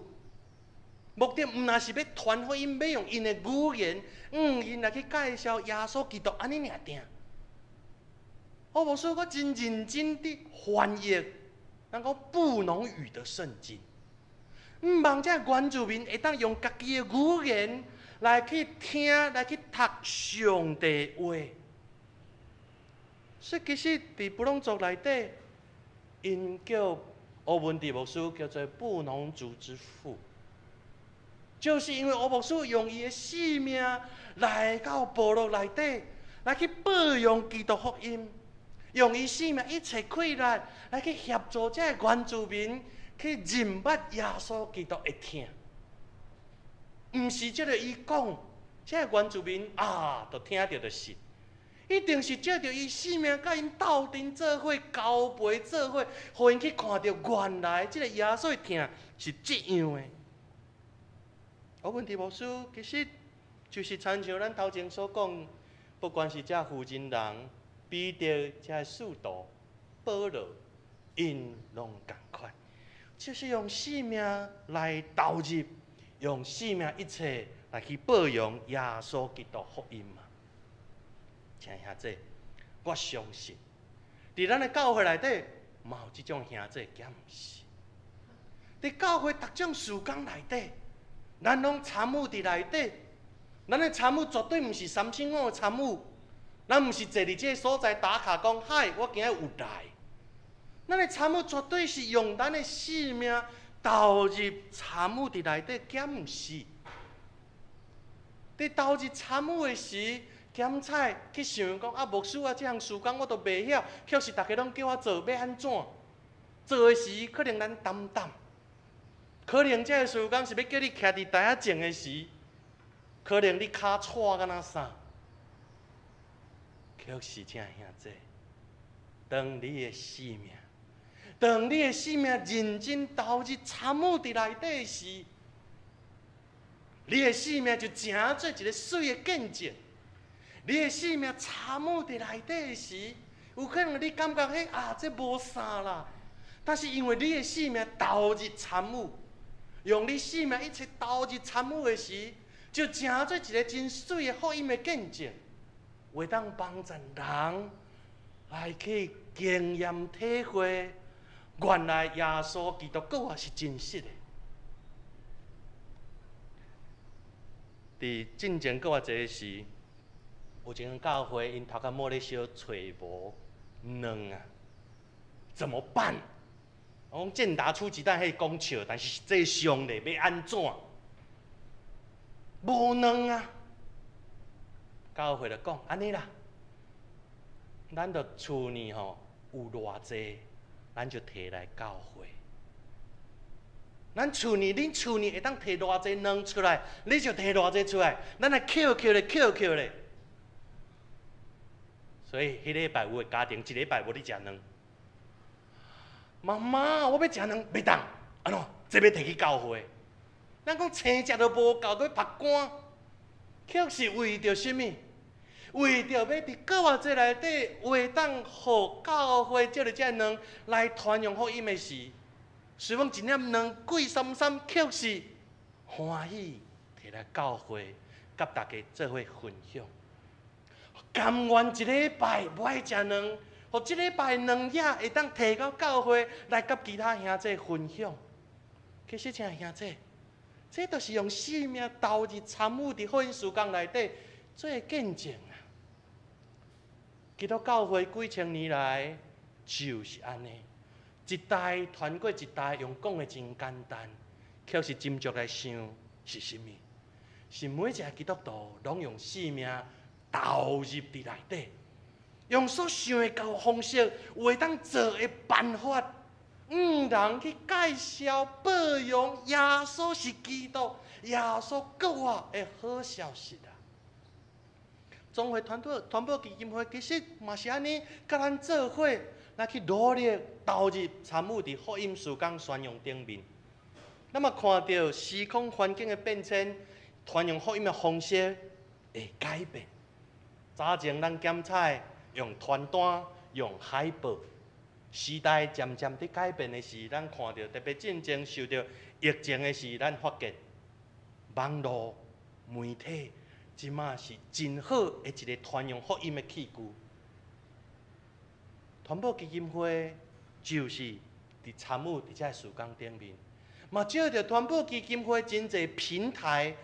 目的毋那是要传福音，要用因的语言，因来去介绍耶稣基督安尼尔定。牧师我真认真地翻译，咱讲布农语的圣经，望这原住民会当用家己的语言。来去听，来去读上帝话。所以其实伫布农族内底，因叫吴文迪牧师叫做布农族之父，就是因为吴牧师用伊的性命来到部落内底，来去保养基督福音，用伊性命一切困难来去协助这原住民去认捌耶稣基督的听。毋是即个伊讲，这原住民就听到就信，一定是借着伊性命甲因斗阵做伙、交陪做伙，互因去看到原来即个耶稣的听是这样的。吴文迪牧师其实就是亲像咱头前所讲，不管是这负责人、彼得、这使徒、保罗，因拢共款，就是用性命来投入。用性命一切来去保养耶稣基督福音嘛，亲兄弟，我相信，伫咱的教会内底，嘛有即种兄弟，敢毋是？伫教会逐种事工内底，咱拢参与伫内底，咱的参与绝对毋是3星5的参与，咱毋是坐伫这个所在打卡讲，嗨，我今日有来，咱的参与绝对是用咱的性命。投入参与伫内底，敢毋是？伫投入参与的时，检采去想讲牧师这项事工我都袂晓，确实大家拢叫我做，要安怎？做的时可能咱担当，可能这个事工是要叫你徛伫台仔前的时，可能你骹喘敢若啥？却是正兄弟，当你的生命，当你的生命认真投入参悟伫内底时，你的生命就成做一个水的见证。你的生命参悟伫内底时，有可能你感觉这无啥啦，但是因为你的生命投入参悟，用你生命一切投入参悟的时，就成做一个真水的福音的见证，会当帮助人来去经验体会，原来耶稣基督教也是真实的。伫进前搁较济时，有一间教会因头壳摸咧烧找无卵啊，怎么办？我讲健达出鸡蛋迄讲笑，但是这上咧要安怎？无卵啊！教会就讲安尼啦，咱着厝呢吼有偌济，咱就摕来教会。咱厝呢，恁厝呢会当摕偌济卵出来，你就摕偌济出来，咱来扣咧。所以迄礼拜有的家庭，一礼拜无咧食卵。妈妈，我要食卵，袂当，安怎？这要摕去教会。咱讲青食都无够，搁要晒干，却是为着什么？为着要伫教外这内底，会当互教会借着这卵来传扬福音的时，随风一粒卵贵33，却是欢喜摕来教会，甲大家做伙分享。甘愿一礼拜无爱食卵，互一礼拜卵也会当摕到教会来甲其他兄弟分享。其实，亲爱兄弟，这就是用生命投入参悟伫福音事工内底做见证啊！基督教会几千年来就是安尼，一代传过一代，用讲的真简单，却是斟酌来想是甚物？是每一个基督徒拢用生命投入伫内底，用所想的到方式，有会当做的办法，人去介绍表扬耶稣是基督，耶稣救我的好消息啊！总会团保基金会其实嘛是安尼，甲咱做伙来去努力投入参与伫福音事工宣扬顶面。那么看到时空环境的变迁，传扬福音的方式会改变。早前咱检采用传单、用海报，时代渐渐伫改变的是，咱看到特别战争受到疫情的是，咱发现网络媒体即马是真好的一个传扬福音的器具。团保基金会就是伫参与伫这事工顶面，嘛借着团保基金会真侪平台，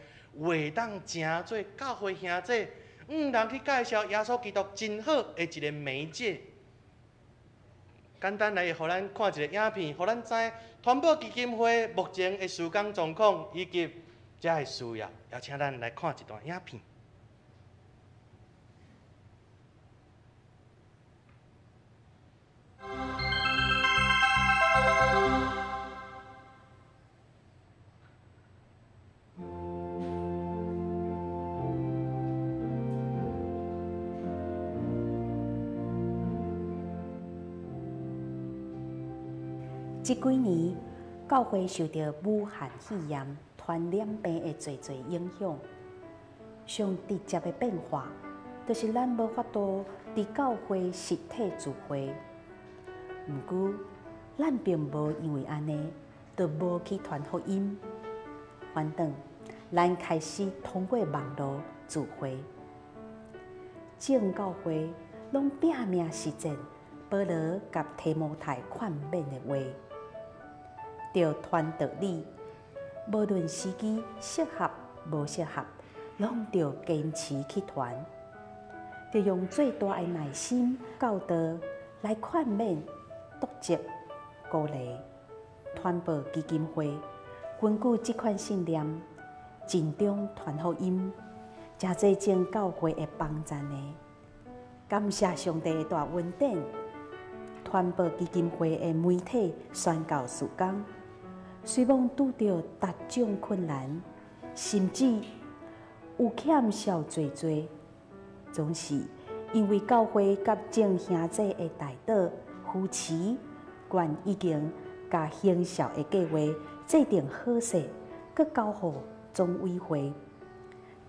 会当成做教会兄弟。人去介绍耶稣基督真好的一个媒介，简单来，互咱看一个影片，互咱知团保基金会目前的事工状况以及这个需要，邀请咱来看一段影片。这几年，教会受到武汉肺炎传染病的侪影响，上直接的变化，就是咱无法度伫教会实体聚会。毋过，咱并无因为安尼，就无去传福音。反倒，咱开始通过网络聚会，众教会拢拼命实践保罗甲提摩太劝勉的话。着传道理，无论时机适合无适合，拢着坚持去传。着用最大的耐心教导来劝勉、督责、鼓励。传播基金会根据这款信念，尽忠传福音，真侪种教会的帮助呢。感谢上帝的大恩典，传播基金会的媒体宣教事工。虽望拄着各种困难，甚至有欠少侪，总是因为教会甲众兄姐的大岛扶持，愿已经甲行孝的计划制定好势，佮交予总委会。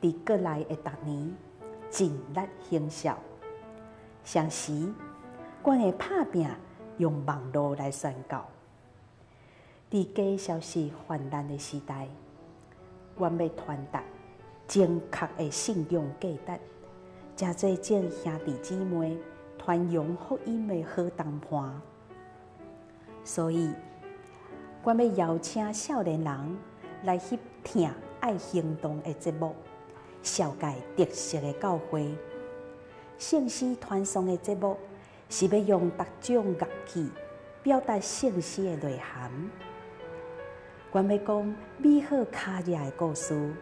伫过来的逐年，尽力行孝。相时，阮会拍拼用网络来宣教。伫假消息泛滥的时代，阮要传达正确的信仰价值，真侪众兄弟姊妹传扬福音的好谈判。所以，阮要邀请少年人来翕听爱行动的节目，绍介特色的教会。圣诗传颂的节目是要用各种乐器表达圣诗的内涵。阮要讲美好卡热的故事，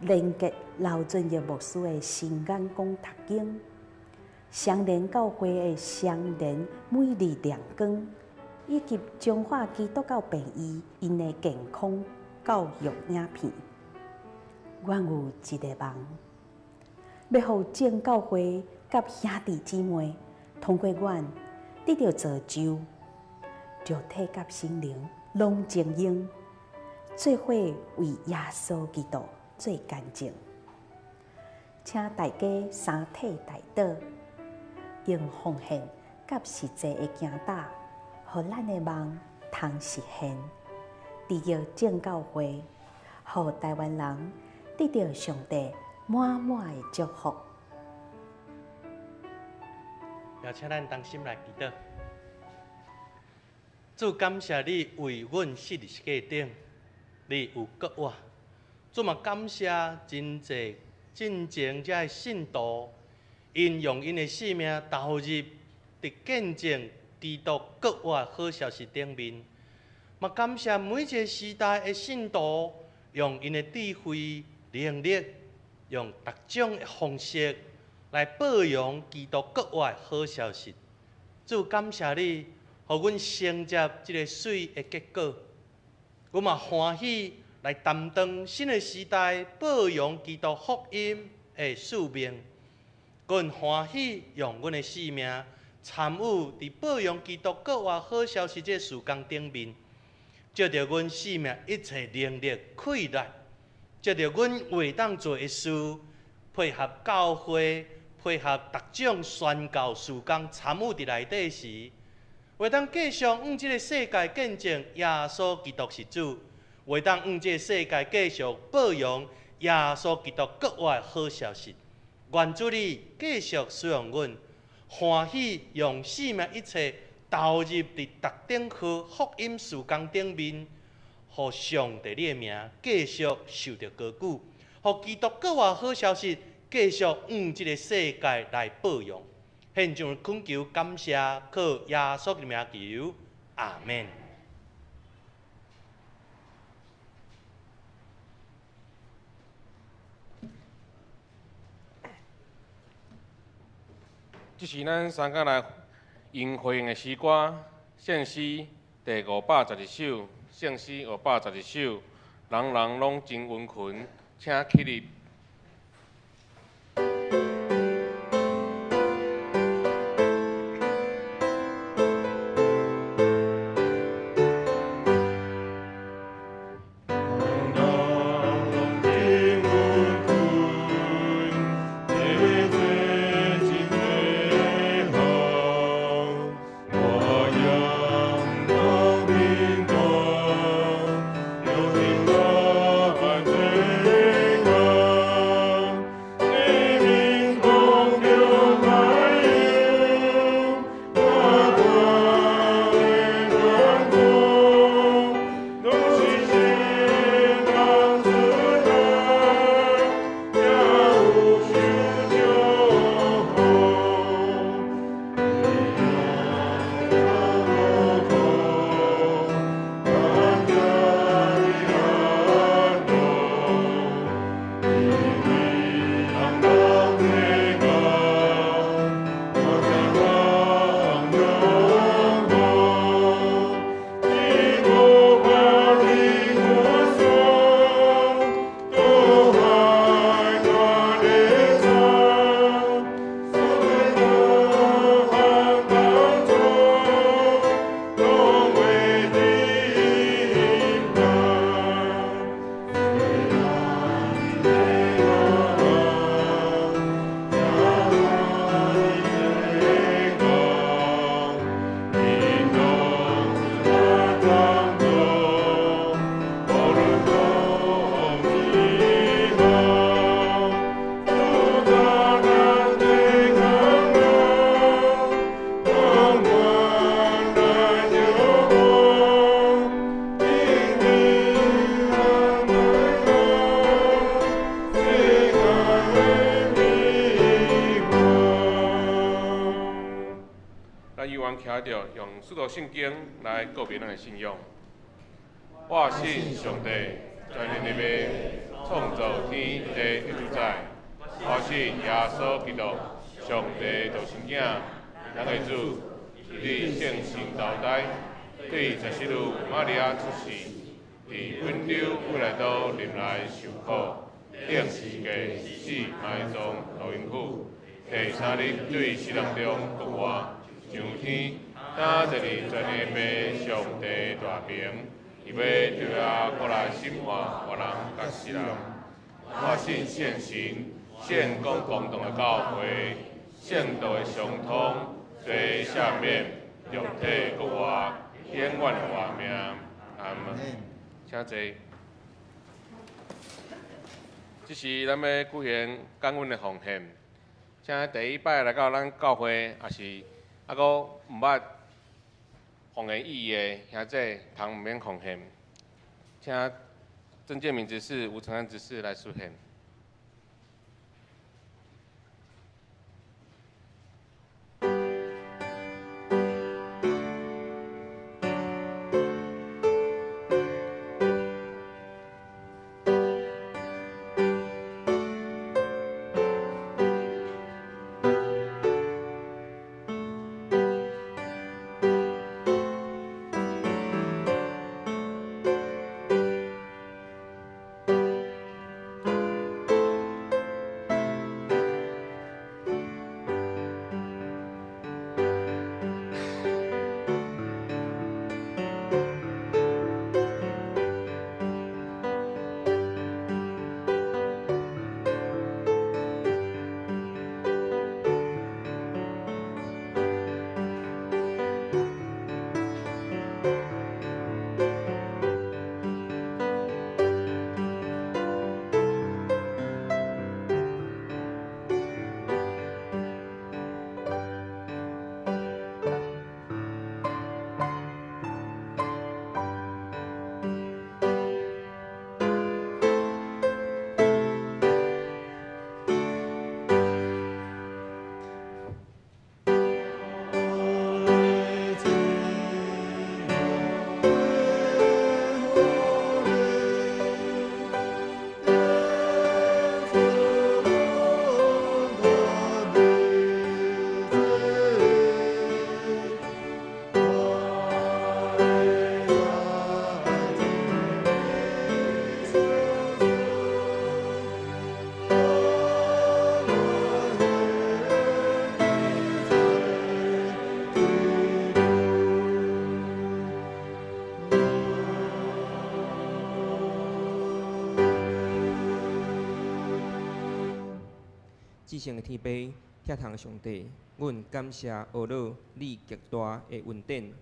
连接刘俊业牧师的心眼讲读经，相连教会的相连每日亮光，以及中华基督教病医因的健康教育影片。阮有一个梦，要互正教会甲兄弟姊妹通过阮得到造就，肉体甲心灵拢精英，做伙为耶稣基督做见证。请大家三体大道，用奉献甲实际的行踏，互咱的梦通实现。缔造正教会，互台湾人得到上帝满满的祝福。邀请咱同心来祈祷。主，感谢你为阮设立价顶，你有国我。主嘛，感谢真济真正遮的信徒，因用因的性命投入伫见证基督国我好消息顶面。嘛，感谢每一个时代的信徒，用因的智慧、能力，用各种的方式来报扬基督国我好消息。主，感谢你，互阮承接这个水的结果。阮嘛欢喜来担当新的时代报扬基督福音的使命。阮欢喜用阮的性命参与伫报扬基督国我好消息这事工顶面。借着阮生命一切能力气力，借着阮会当做的事，配合教会，配合各种宣教事工参与伫内底时，会当继续向这个世界见证耶稣基督是主，会当向这个世界继续报扬耶稣基督国我的好消息。愿主你继续使用阮，欢喜用生命一切。投入伫特定区福音事工顶面，互上帝你的名继续受到高举，互基督国我好消息继续向这个世界来报扬。现在恳求感谢，靠耶稣的名求，阿门。这是咱三甲来因回应的诗歌，圣诗第511首，圣诗511首，人人拢真温群，请起立。我阮听到用使徒圣经来告别咱的信仰。我信上帝，全能的父，创造天地的主宰。我信耶稣基督，上帝独生子，咱的主，伫圣神投胎，对14女玛利亚出世，伫温州未来岛临来受苦，顶世界死埋葬录音府，第3日对死人中复活，上天，打第2全能的父上帝大名，伊要对啊过来审判活人甲死人。我信圣神。献公共同的教会，圣道的相通，罪赦免，肉体国活，永远的活命。阿门。请坐。这是咱要举行感恩的奉献，请第一摆来到咱教会，也是还阁毋捌奉献意义的兄弟，通毋免奉献。请郑建明执事、吴承安执事来书献。至圣的天父，疼痛的上帝，阮感谢学老你极大的恩典。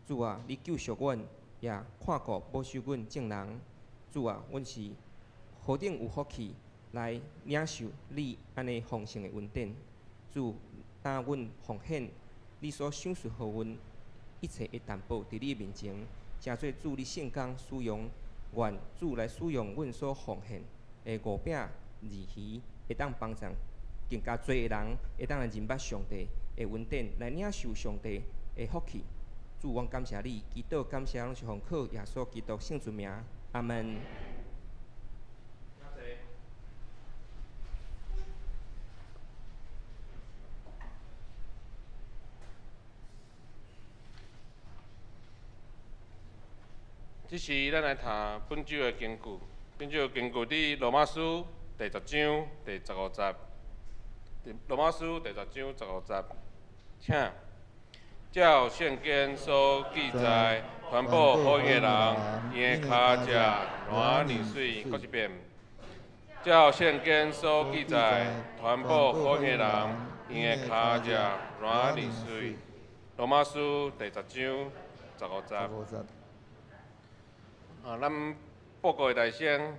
主啊，你救赎阮，也看顾保守阮众人。主啊，阮是何等有福气来领受你安尼丰盛的恩典。主，当阮奉献你所赏赐予阮一切的担保，伫你面前，诚做主你圣工使用，愿主来使用阮所奉献的五饼二鱼，会当帮助更加侪的人会当来认捌上帝的恩典，来领受上帝的福气。主，我感谢你，祈祷感谢拢是奉靠耶稣基督圣主名，阿门。这是咱来读本周的经句，本周的经句伫罗马书第10章第15节。罗马书第10章15节，请照圣经所记载，传播福音的人，因的脚食软泥水。搁一遍，照圣经所记载，传播福音的人，因的脚食软泥水。罗马书第10章15节。咱报告的大声，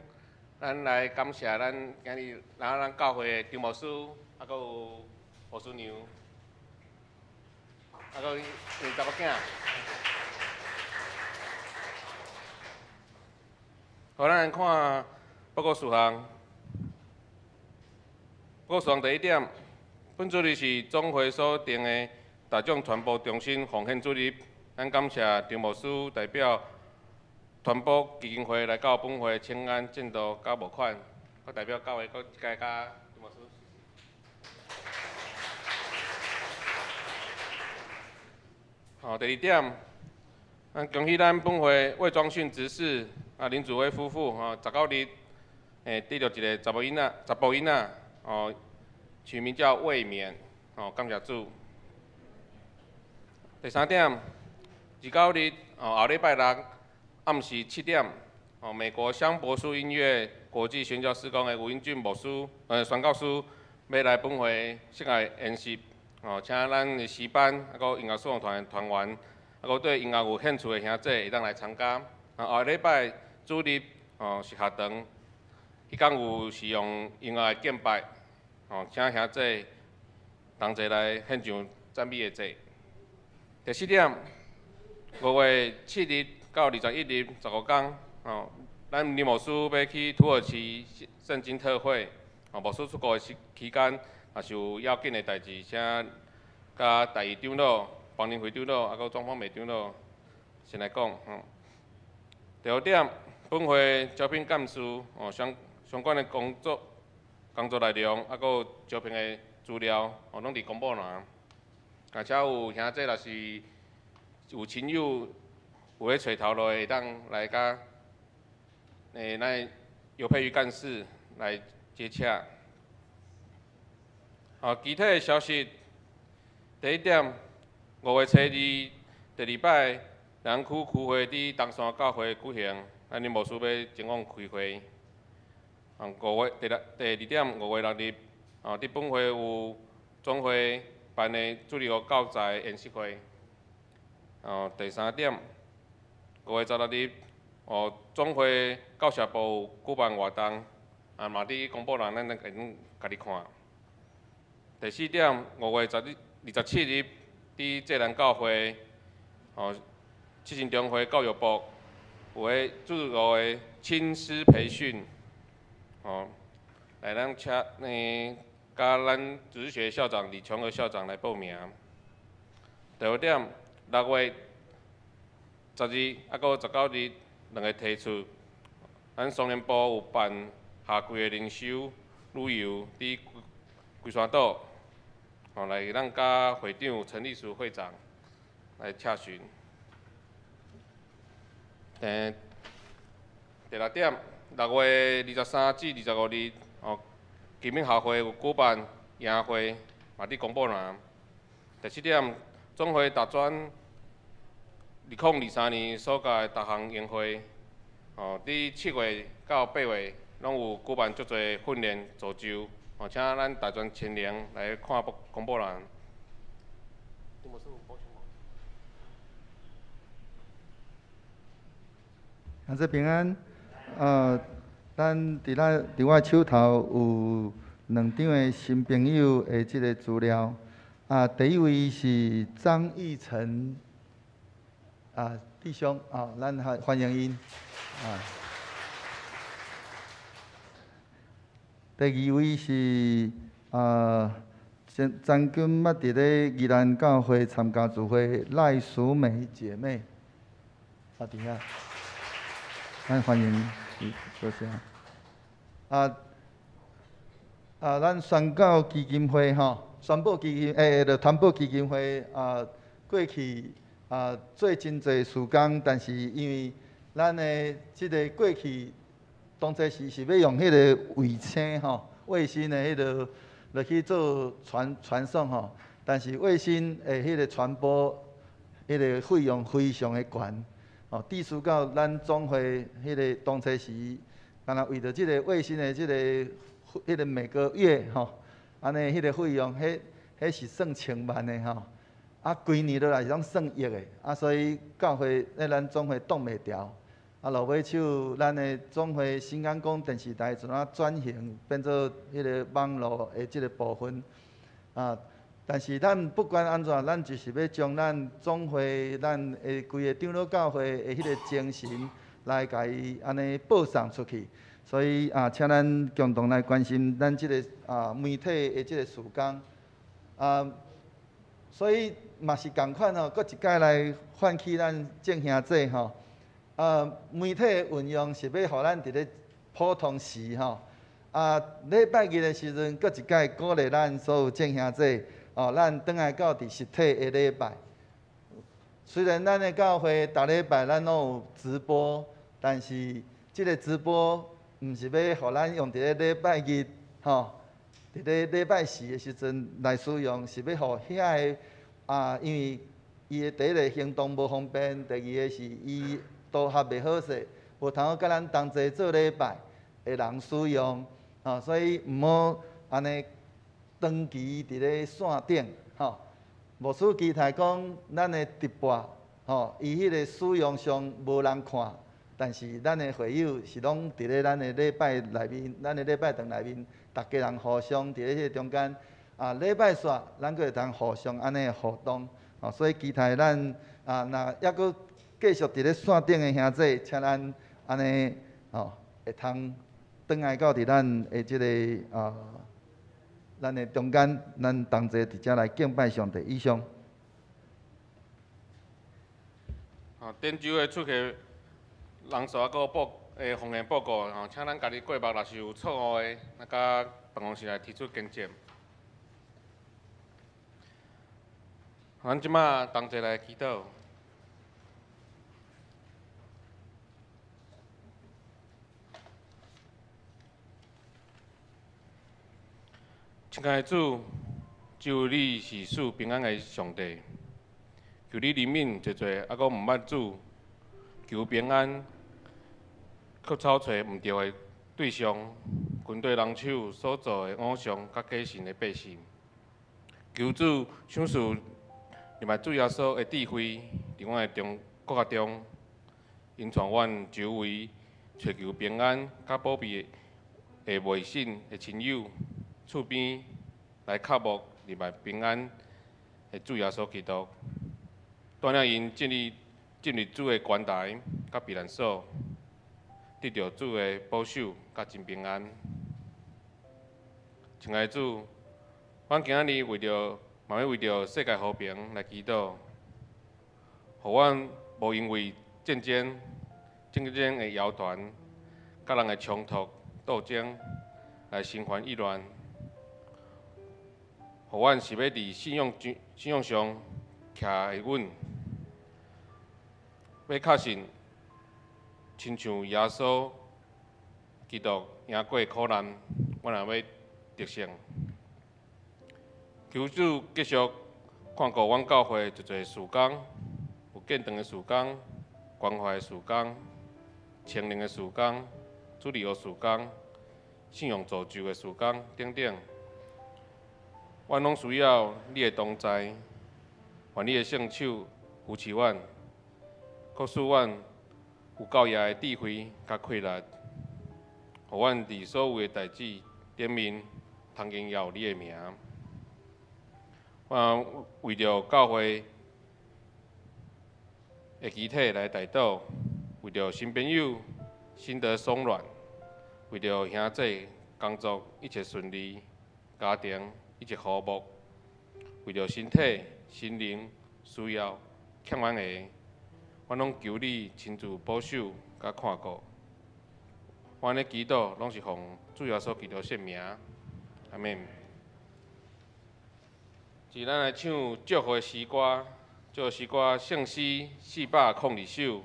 咱来感谢咱今日咱教会的张牧师，还佫有何师娘，还佫因查某囝。好，咱来看报告事项。报告事项第1点，本主日是总会所定的大众传播中心奉献出力，咱感谢张牧师代表传播基金会来到本会请安监督甲募款，我代表教会各界甲张牧师。第二点，恭喜咱本会魏庄训执事林祖威夫妇19日得到一个查甫囡仔取名叫卫冕感谢主。第三点，29日后礼拜六暗时7点，美国香柏树音乐国际宣教事工的吴英俊牧师宣教师要来本会室内演习。请咱的诗班，佮音乐合唱团团员，佮对音乐有兴趣的兄弟会当来参加。后礼拜主日是下堂，迄天有是用音乐来敬拜，请兄弟同齐来献上赞美的祭。第4点，5月7日到21日15天，咱林牧师要去土耳其圣经特会，牧师出国的期间。也是有要紧的代志，请甲第二长老、黄仁辉长老，佮庄方美长老先来讲。第6点，本会招聘干事相关的工作内容，佮招聘的资料，拢伫公布栏。而且有兄弟若是有亲友有咧找头路的，会当来甲咱尤佩瑜干事来接洽。具体的消息，第1点，5月初2第2摆，南区区会伫东山教会举行，咱林牧师要前往开会。第2点，5月6日，伫本会有总会办的主日学教材演习会。第3点，5月16日，总会教社部有举办活动，嘛伫公布栏，咱会当家己看。第4点，5月27日，伫济南教会，七星中会教育部有个自由的亲师培训，来咱甲咱职学校长李琼娥校长来报名。第5点，6月10日佮19日2个提出，咱双联部有办夏季的灵修旅游，伫龟山岛。来咱甲会长陈立书会长来洽询。第6点，6月23至25日，基本校会有举办营会，嘛伫公布栏。第7点，总会大专2023年所教的逐项营会，伫7月到8月拢有举办足侪训练造就。请咱大专青年来看公布栏。感谢平安。咱伫我手头有2张的新朋友的即个资料。第一位是张义成弟兄，咱欢迎因。第2位是张君捌伫咧宜兰教会参加聚会赖淑美姐妹，伫遐，咱欢迎，多谢。咱宣教基金会宣布基金传播基金会过去做真侪事工，但是因为咱的即个过去。当初是要用迄个卫星卫星的迄个落去做传送但是卫星的迄个传播，迄个费用非常的悬抵触到咱总会迄个当初时，干那为着即个卫星的即个迄个每个月安尼迄个费用，迄是算千万的规年落来是拢算亿的所以教会咱总会挡袂牢。落尾手，咱的总会新安宫电视台就转型变做迄个网络的即个部分但是咱不管安怎，咱就是要将咱总会、咱的规个长老教会的迄个精神来甲伊安尼播送出去。所以请咱共同来关心咱即个媒体的即个事工所以嘛是共款吼，搁一摆来唤起咱众兄弟吼。媒体的运用是要互咱伫咧普通时吼。礼拜日的时阵，搁一摆鼓励咱所有众兄弟哦，咱转来到伫实体的礼拜。虽然咱的教会逐礼拜咱拢有直播，但是即个直播毋是要互咱用伫咧礼拜日吼。伫咧礼拜四的时阵来使用，是要互遐个因为伊的第一个行动无方便，第二个是伊都合袂好势，无通好甲咱同齐做礼拜的人使用，所以毋好安尼长期伫咧线顶，无使期待讲咱的直播，伊迄个使用上无人看，但是咱的会友是拢伫咧咱的礼拜内面，咱的礼拜堂内面。大家人互相伫咧迄个中间，礼拜煞，咱佫会通互相安尼互动，所以期待咱若抑佫继续伫咧线顶的兄弟，请咱安尼会通转来到伫咱的即个咱的中间，咱同齐伫遮来敬拜上帝。以上。典州的出去人数个报。风险报告请咱家己过目，若是有错误的，咱甲办公室来提出更正。咱即马同齐来祈祷。亲爱的主，只有你是赐平安的上帝，求你怜悯济济，阁毋捌主，求平安。却找找毋对的对象，军队人手所做的偶像甲假神的百姓，求主赏赐入来主耶稣的智慧，伫阮的国家中，引传阮周围寻求平安甲保庇的未信的亲友，厝边来靠慕入来平安的主耶稣基督，带领因进入主的关台甲避难所。得到主的保守，甲真平安。亲爱的主，阮今仔日嘛要为着世界和平来祈祷，互阮无因为战争的谣传，甲人的冲突斗争来心烦意乱。互阮是要伫信仰上徛会稳，要确信。亲像耶稣基督赢过苦难，阮也要得胜。求主继续看顾阮教会一侪事工，有建堂的事工、关怀的事工、青年的事工、主理的事工、信仰造就的事工等等。阮拢需要你的同在，愿你的圣手扶持阮，告诉阮。有教业的智慧甲气力，互阮伫所有的代志顶面通荣耀你的名。我为着教会的集体来代祷，为着新朋友心得松软，为着兄弟工作一切顺利，家庭一切和睦，为着身体心灵需要欠阮的。阮拢求你亲自保守甲看顾，阮的祈祷拢是奉主耶稣基督圣名，阿免。是咱来唱祝福的诗歌，祝福诗歌圣诗402首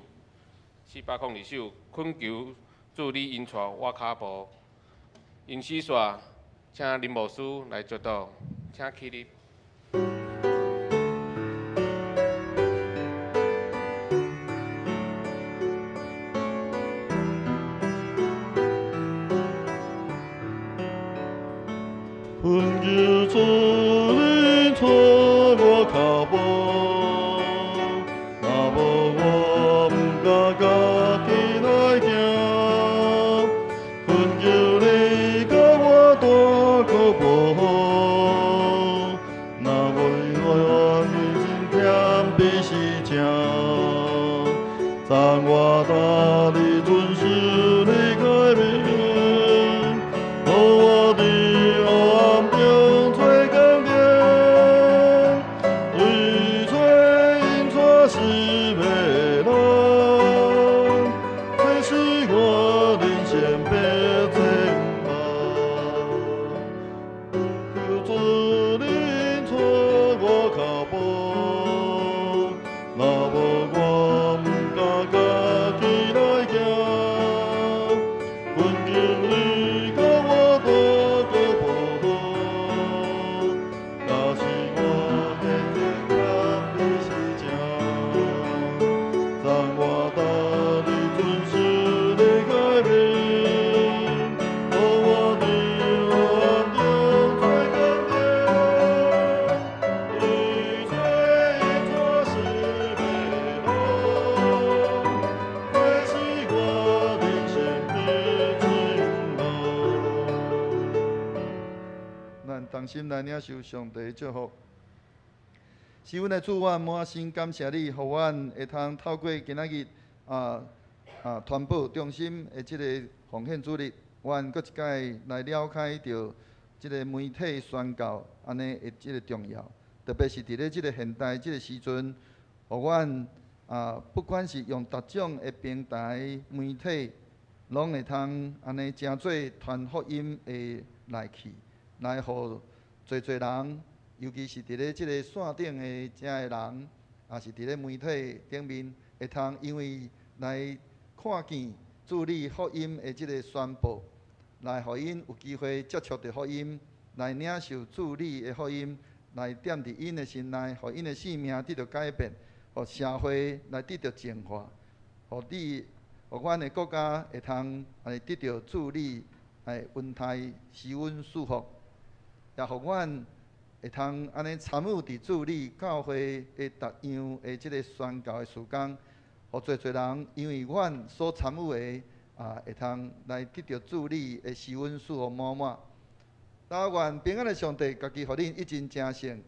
，402首，恳求主你引带我脚步，因诗煞，请林牧师来接导，请起立。恳求主你带我脚步，若无我毋敢家己来行。恳求你甲我带个步，若袂我人生偏比是正，赞我大力遵守你改变，我的。咱同心来领受上帝的祝福。是阮的主，我满心感谢你，互阮会通透过今仔日传播中心的即个奉献主日，阮搁一摆来了解到即个媒体宣教安尼的即个重要，特别是伫咧即个现代即个时阵，互阮不管是用各种的平台媒体，拢会通安尼真做传福音的来去，来互侪人。尤其是伫咧即个线顶的遮个人，也是伫咧媒体顶面，会通因为来看见主你福音的即个宣布，来互因有机会接触到福音，来领受主你的福音，来踮伫因的心内，互因的生命得到改变，互社会来得到净化，互阮的国家会通来得到主你来恩待施恩赐福，也互阮。会通安尼参与伫主理教会的逐样的即个宣教的事工，互侪人因为阮所参与的会通来得到主理的施恩赐福满满。但愿平安的上帝家己互恁一真正胜，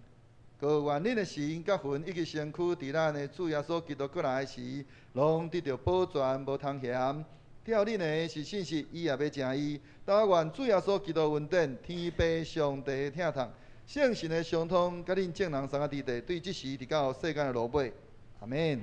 高愿恁的心甲魂以及身躯伫咱的主耶稣基督过来时，拢得到保全无通嫌。吊恁的是信息，伊也要正义。但愿主耶稣基督恩典，天父上帝疼痛。圣神的相通，甲恁众人三个伫地，对即时伫到世间的落尾，阿免。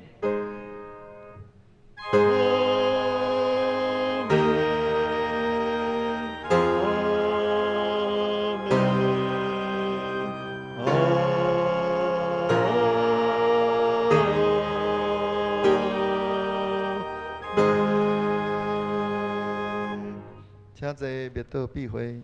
请坐，灭道闭会。